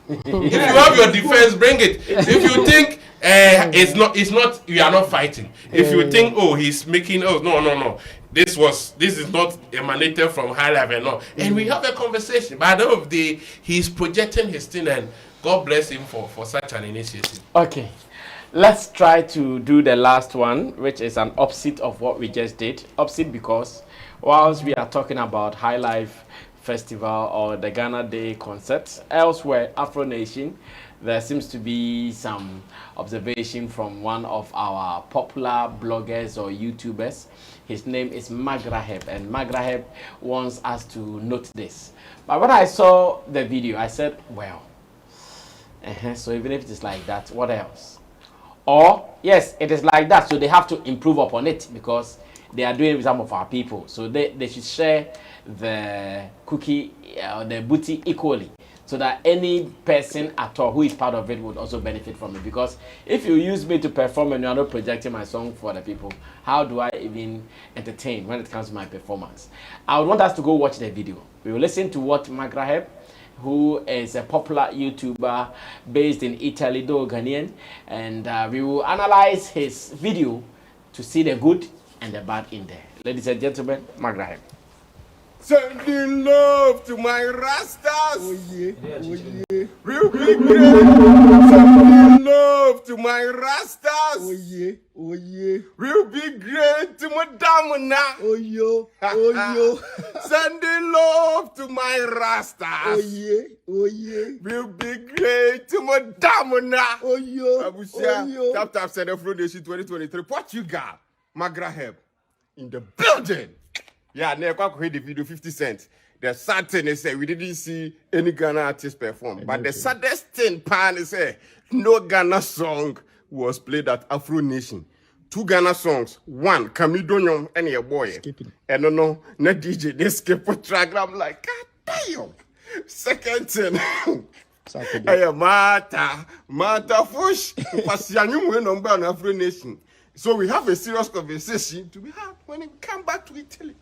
If you have your defense, bring it. If you think it's not, you are not fighting. If you think, oh, he's making, no. This is not emanated from Highlife and all. And we have a conversation. But at the end of the day, he's projecting his thing, and God bless him for such an initiative. Okay. Let's try to do the last one, which is an opposite of what we just did. Opposite because whilst we are talking about Highlife Festival or the Ghana Day concerts, elsewhere, Afro Nation, there seems to be some observation from one of our popular bloggers or YouTubers. His name is Magraheb, and Magraheb wants us to note this. But when I saw the video, I said, well, so even if it is like that, what else? Or, yes, it is like that, so they have to improve upon it because they are doing it with some of our people. So they should share the cookie or the booty equally so that any person at all who is part of it would also benefit from it. Because if you use me to perform and you are not projecting my song for the people, how do I even entertain when it comes to my performance? I would want us to go watch the video. We will listen to what Magraheb, who is a popular YouTuber based in Italy, though Ghanaian, and we will analyze his video to see the good and the bad in there. Ladies and gentlemen, Magraheb. Sending love to my Rastas. Oh yeah, oh yeah. Real big great. Sending love to my Rastas. Oh yeah, oh yeah. Real big great to my Damana. Oh yo, oh yo. Sending love to my Rastas. Oh yeah, oh yeah. Real big great to my Damana. Oh yo, Abusia, oh yo. Taptap Send Afronation 2023. What you got? Magraheb in the building. Yeah, never heard the video 50 cents. The sad thing is we didn't see any Ghana artist perform. But the saddest thing, pan, is no Ghana song was played at Afro Nation. 2 Ghana songs. 1, Kamidonyom and your boy. And no DJ, they skip a track. I'm like, God damn. Second thing. Hey, Mata Fush. Pasianum number on Afro Nation. So we have a serious conversation to be had when we come back to Italy.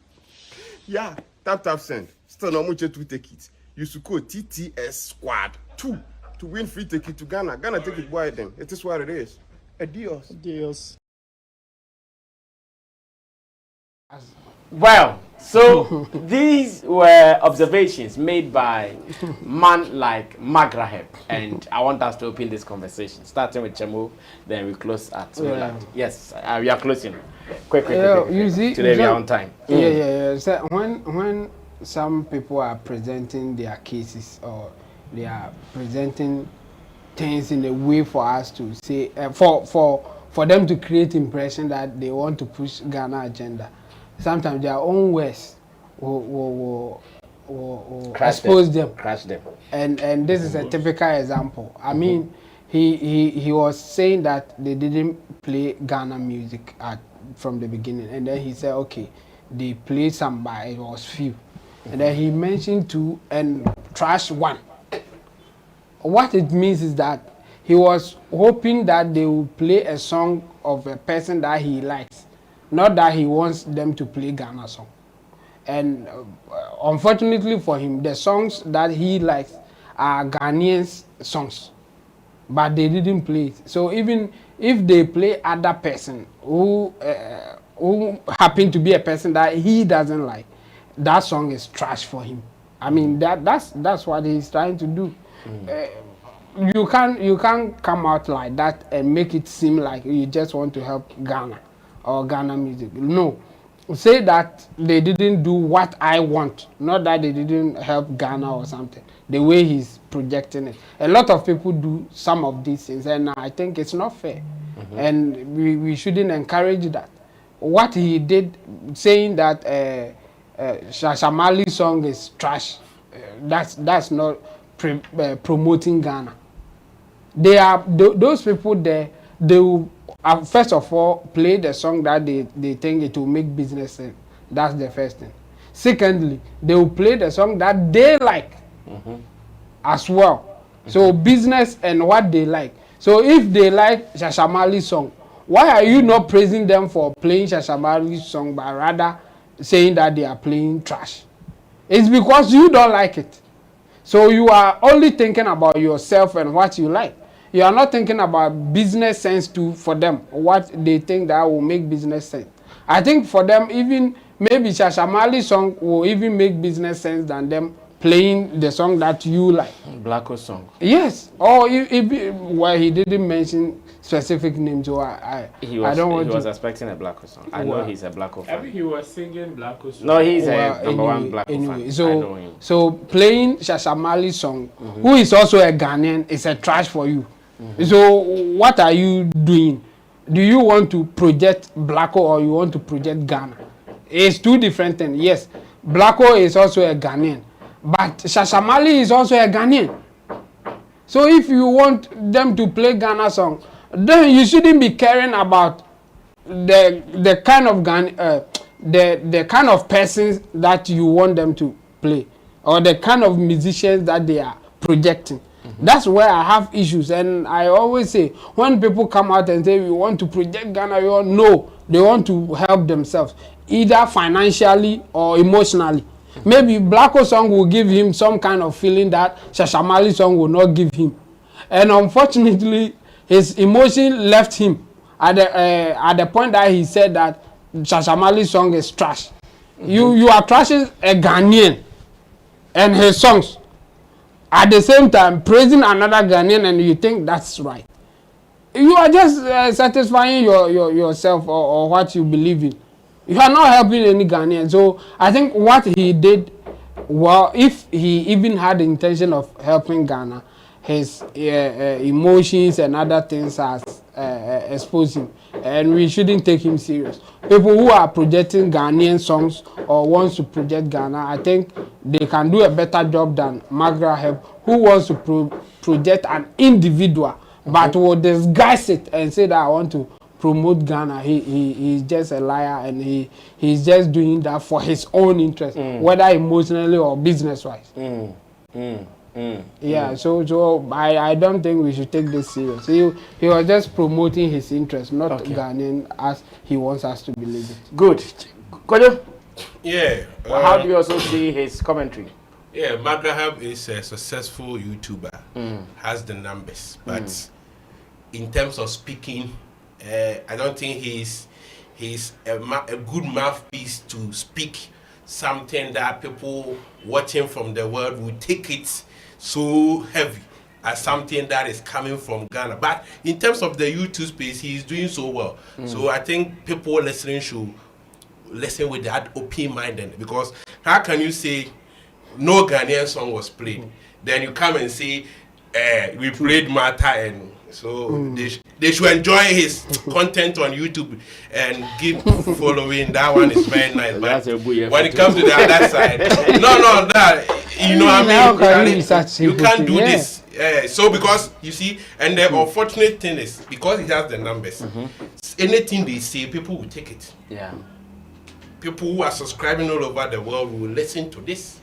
Yeah, Taptap Send. Still no much to take it. You should call TTS Squad 2 to win free ticket to Ghana. Ghana take it boy then. It is what it is. Adios. Adios. Well, so these were observations made by man like Magraheb, and I want us to open this conversation, starting with Chemo, then we close at Roland. Yes, we are closing. Quick. You see, today we are on time. Yeah. So when some people are presenting their cases or they are presenting things in a way for us to say, for them to create impression that they want to push Ghana agenda. Sometimes their own words will expose them. Crash them. And this is a typical example. I mean, he was saying that they didn't play Ghana music from the beginning, and then he said, okay, they played some, but it was few. And then he mentioned 2 and trash 1. What it means is that he was hoping that they would play a song of a person that he likes. Not that he wants them to play Ghana song. And unfortunately for him, the songs that he likes are Ghanaian songs. But they didn't play it. So even if they play other person who happen to be a person that he doesn't like, that song is trash for him. I mean, that's what he's trying to do. You can't come out like that and make it seem like you just want to help Ghana or Ghana music. No. Say that they didn't do what I want, not that they didn't help Ghana or something, the way he's projecting it. A lot of people do some of these things, and I think it's not fair. And we shouldn't encourage that. What he did, saying that Shashamali's song is trash, that's not promoting Ghana. They are those people there. They will first of all play the song that they think it will make business sense. That's the first thing. Secondly, they will play the song that they like as well. So business and what they like. So if they like Shashamali's song, why are you not praising them for playing Shatta Wale's song, but rather saying that they are playing trash? It's because you don't like it. So you are only thinking about yourself and what you like. You are not thinking about business sense too for them, what they think that will make business sense. I think for them, even maybe Shatta Wale's song will even make business sense than them playing the song that you like. Blacko song. Yes. Or well, he didn't mention specific names, so I don't want to. He was expecting a Blacko song. I know he's a Blacko fan. I mean, he was singing Blacko song. No, he's a number one Blacko fan. So, I know him. So playing Shatta Wale's song, who is also a Ghanaian, is a trash for you. So what are you doing? Do you want to project Blacko or you want to project Ghana? It's two different things. Yes, Blacko is also a Ghanaian, but Shatta Wale is also a Ghanaian. So if you want them to play Ghana song, then you shouldn't be caring about the kind of the kind of persons that you want them to play, or the kind of musicians that they are projecting. That's where I have issues, and I always say when people come out and say we want to project Ghana, no, they want to help themselves, either financially or emotionally. Maybe Blacko song will give him some kind of feeling that Shatta Wale song will not give him, and unfortunately, his emotion left him at the point that he said that Shatta Wale song is trash. You are trashing a Ghanaian and his songs. At the same time, praising another Ghanaian, and you think that's right. You are just satisfying yourself or what you believe in. You are not helping any Ghanaian. So I think what he did, well, if he even had the intention of helping Ghana, his emotions and other things are exposing, and we shouldn't take him serious. People who are projecting Ghanaian songs or wants to project Ghana, I think they can do a better job than Magra Heb, who wants to project an individual, but will disguise it and say that I want to promote Ghana. He's just a liar, and he's just doing that for his own interest, whether emotionally or business-wise. Yeah, so I don't think we should take this serious. He was just promoting his interest, not Ghanaian as he wants us to believe it. Good. Kojo? Yeah. How do you also see his commentary? Yeah, Magrahab is a successful YouTuber, has the numbers, but in terms of speaking, I don't think he's a good mouthpiece to speak something that people watching from the world will take it so heavy as something that is coming from Ghana. But in terms of the YouTube space, he's doing so well. So I think people listening should listen with that open minded, because how can you say no Ghanaian song was played, then you come and say we played Mata, and so they should enjoy his content on YouTube and keep following. That one is very nice. But when it comes to the other side, no, you know what I mean? You can't do this. So because you see, and the unfortunate thing is, because he has the numbers, anything they say, people will take it. Yeah. People who are subscribing all over the world will listen to this.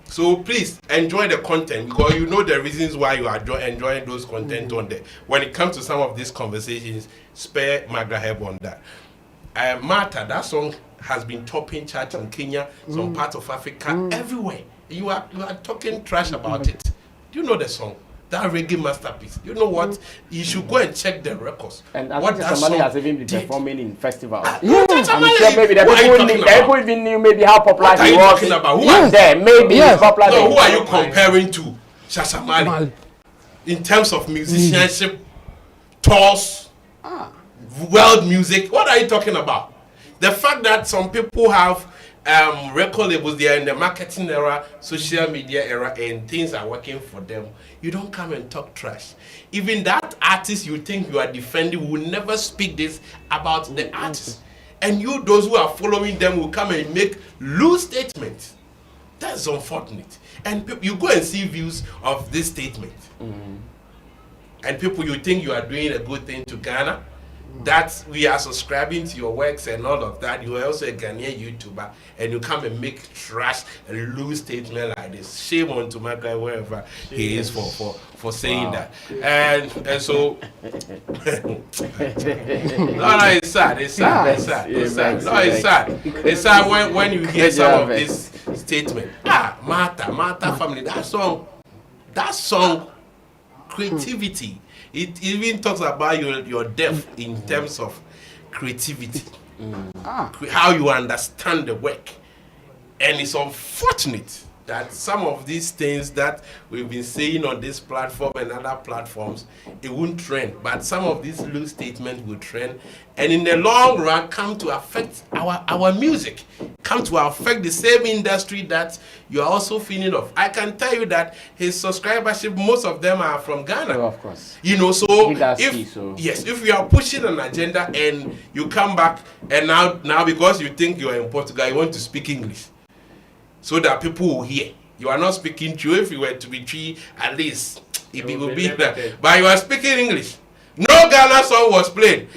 So please enjoy the content, because you know the reasons why you are enjoying those content on there. When it comes to some of these conversations, spare Magraheb on that. Martha, that song has been topping chart in Kenya, some parts of Africa, everywhere. You are talking trash about it. Do you know the song? That reggae masterpiece. You know what? You should go and check the records. And I what think that somebody song has even been did. performing in festivals. Yeah, I'm sure maybe the people even knew maybe how popular What are he you was. talking about? Who Yes. There, maybe he's popular. No, there. who are you comparing to? Shatta Wale. In terms of musicianship, tours, world music, what are you talking about? The fact that some people have record labels, they are in the marketing era, social media era, and things are working for them. You don't come and talk trash. Even that artist you think you are defending will never speak this about the artist. And you, those who are following them, will come and make loose statements. That's unfortunate. And you go and see views of this statement. And people, you think you are doing a good thing to Ghana. that we are subscribing to your works and all of that. You are also a Ghanaian YouTuber, and you come and make trash and loose statement like this. Shame on to my guy wherever he is for saying that. And so no, it's sad. It's sad. It's sad. It's sad. No, it's sad. It's sad when you hear some of this statement. Martha family. That song, creativity. It even talks about your depth in terms of creativity, how you understand the work. And it's unfortunate that some of these things that we've been saying on this platform and other platforms, it won't trend. But some of these loose statements will trend, and in the long run come to affect our music, come to affect the same industry that you are also feeling of. I can tell you that his subscribership, most of them are from Ghana. Oh, of course. You know, so if you are pushing an agenda and you come back and now because you think you are in Portugal, you want to speak English, so that people will hear. You are not speaking true. If you were to be true, at least it will be there. But you are speaking English. No Ghana song was played.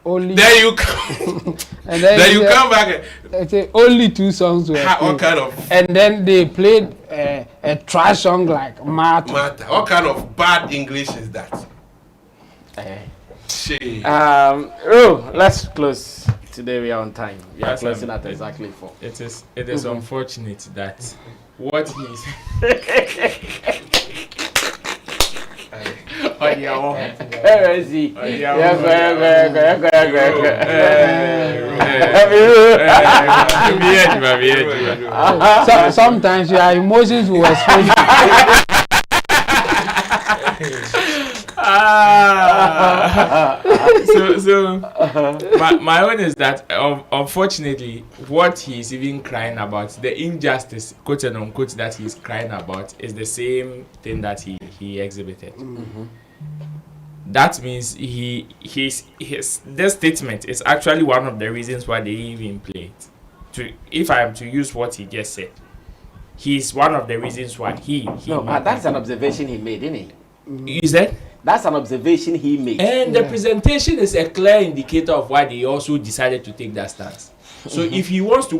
Only then you come, and then you come back. Only 2 songs were played. What kind of? And then they played a trash song like Martha. What kind of bad English is that? Let's close. Today we are on time. We are closing at exactly 4. It is unfortunate that what he's sometimes your emotions will explain. My own is that unfortunately what he's even crying about, the injustice, quote and unquote, that he's crying about is the same thing that he exhibited. That means this statement is actually one of the reasons why they even play it. If I am to use what he just said, he's one of the reasons why he that's an observation he made, isn't he? Is that? That's an observation he made. And the presentation is a clear indicator of why they also decided to take that stance. So if he wants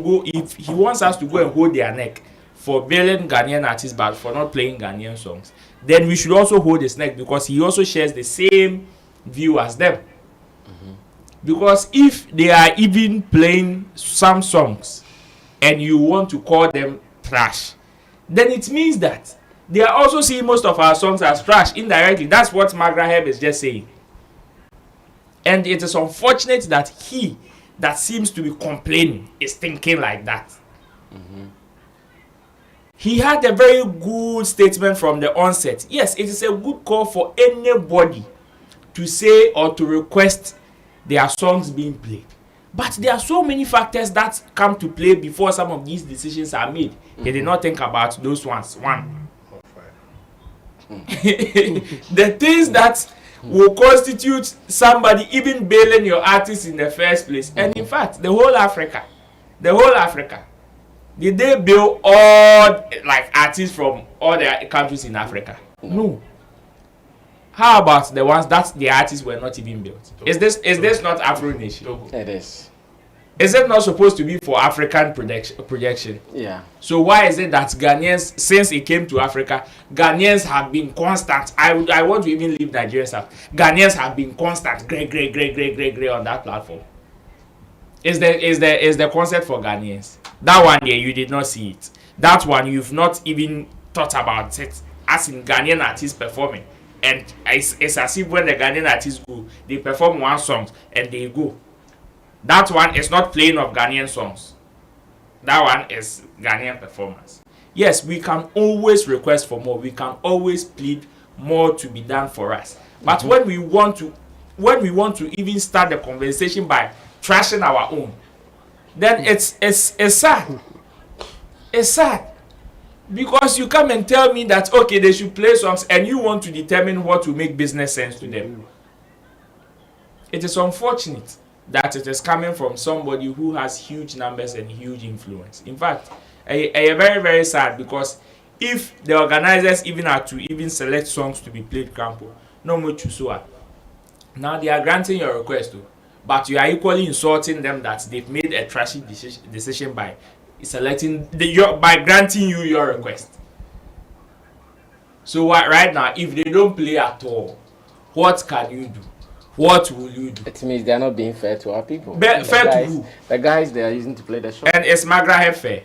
us to go and hold their neck for bailing Ghanaian artists but for not playing Ghanaian songs, then we should also hold his neck, because he also shares the same view as them. Because if they are even playing some songs and you want to call them trash, then it means that they are also seeing most of our songs as trash indirectly. That's what Magraheb is just saying. And it is unfortunate that he that seems to be complaining is thinking like that. He had a very good statement from the onset. Yes, it is a good call for anybody to say or to request their songs being played. But there are so many factors that come to play before some of these decisions are made. He did not think about those ones. The things that will constitute somebody even bailing your artist in the first place. And in fact, the whole Africa, did they bail all artists from all the countries in Africa? No. How about the ones that the artists were not even built? Is this not Afro Nation? It is. Is it not supposed to be for African projection? Yeah. So why is it that Ghanaians, since it came to Africa, Ghanaians have been constant? I want to even leave Nigeria out. Ghanaians have been constant, great on that platform. Is the concept for Ghanaians? That one there, you did not see it. That one, you've not even thought about it as in Ghanaian artists performing. And it's as if when the Ghanaian artists go, they perform one song and they go. That one is not playing of Ghanaian songs. That one is Ghanaian performance. Yes, we can always request for more. We can always plead more to be done for us. But when we want to even start the conversation by trashing our own, then it's sad. It's sad. Because you come and tell me that, okay, they should play songs, and you want to determine what will make business sense to them. It is unfortunate that it is coming from somebody who has huge numbers and huge influence. In fact, I very, very sad, because if the organizers even had to even select songs to be played, Campo, no more Chusua, Now they are granting your request too, but you are equally insulting them that they've made a trashy decision by selecting by granting you your request. So right now, if they don't play at all, what can you do? What will you do? It means they are not being fair to our people. Fair to who? The guys they are using to play the show. And is Magrahe fair?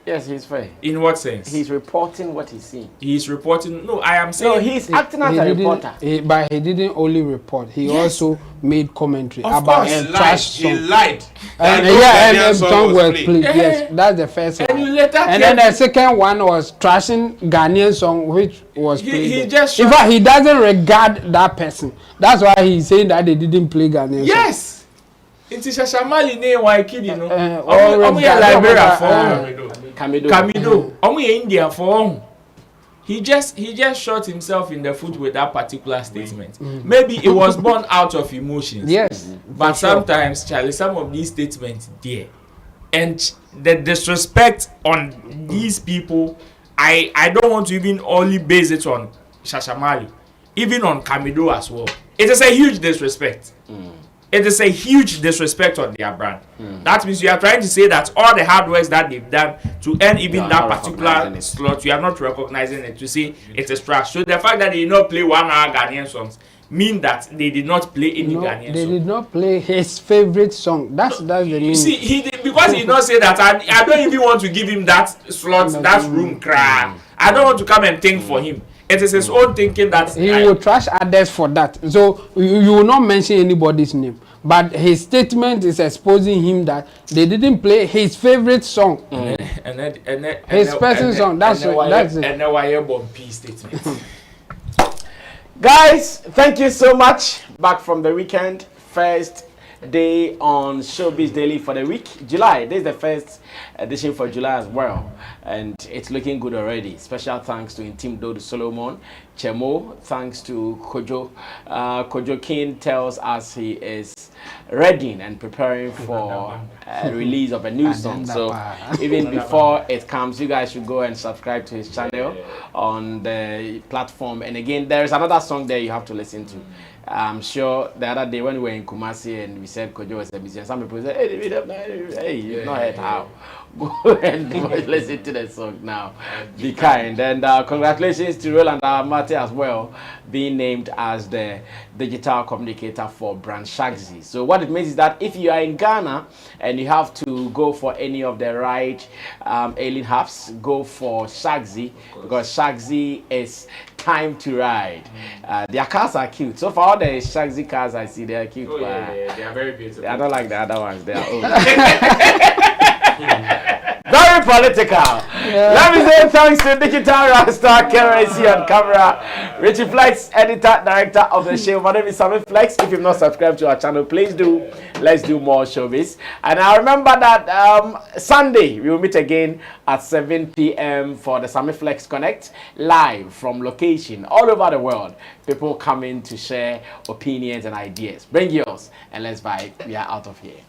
Yes, he's fair. In what sense? He's reporting what he's seeing. He's reporting. No, I am saying. No, he's acting as a reporter. But he didn't only report. He also made commentary Of about course, trash he song. lied. And song was played. Yes, that's the first one. And then the second one was trashing Ghanaian song, which was played. He just. In fact, he doesn't regard that person. That's why he's saying that they didn't play Ghanaian song. Yes. It's Shashamali name why kid, you know. Liberia for Kamido. India for he just shot himself in the foot with that particular statement. Maybe it was born out of emotions. Yes. But sometimes, Charlie, some of these statements there, and the disrespect on these people, I don't want to even only base it on Shashamali, even on Kamido as well. It is a huge disrespect. It is a huge disrespect on their brand. That means you are trying to say that all the hard work that they've done to earn even that particular slot, you are not recognizing it, to say it is trash. So the fact that they did not play 1 hour Ghanaian songs mean that they did not play any Ghanaian song. They did not play his favorite song. That's the meaning. You see, he did, because he did not say that, I don't even want to give him that slot, that room cry. I don't want to come and think for him. It is his own thinking that he will trash others for that. So you will not mention anybody's name. But his statement is exposing him that they didn't play his favorite song. His person's song. That's it. And now I have bomb P statement. Guys, thank you so much. Back from the weekend. First day on Showbiz Daily for the week. July. This is the first edition for July as well. And it's looking good already. Special thanks to Intim Dodo Solomon. Chemo, thanks to Kojo. Kojo King tells us he is ready and preparing for release of a new song. So even before it comes, you guys should go and subscribe to his channel on the platform. And again, there is another song there you have to listen to. I'm sure the other day when we were in Kumasi and we said Kojo was a musician, some people said, hey, you've not heard how. Go and listen to the song now. Be kind. And congratulations to Roland Amate as well, being named as the digital communicator for brand Shagzy. So what it means is that if you are in Ghana and you have to go for any of the right alien hubs, go for Shagzy, because Shagzy is time to ride. Their cars are cute. So far, all the Shagzy cars I see, they are cute. Oh, yeah, they are very beautiful. I don't like the other ones. They are old. Very political. Let me say thanks to Digital Rockstar, KRC on camera, Richie Flex, editor, director of the show. My name is Sammy Flex. If you've not subscribed to our channel, please do. Let's do more Showbiz. And I remember that Sunday we will meet again at 7 p.m. for the Sammy Flex Connect, live from location all over the world. People coming to share opinions and ideas. Bring yours and let's vibe. We are out of here.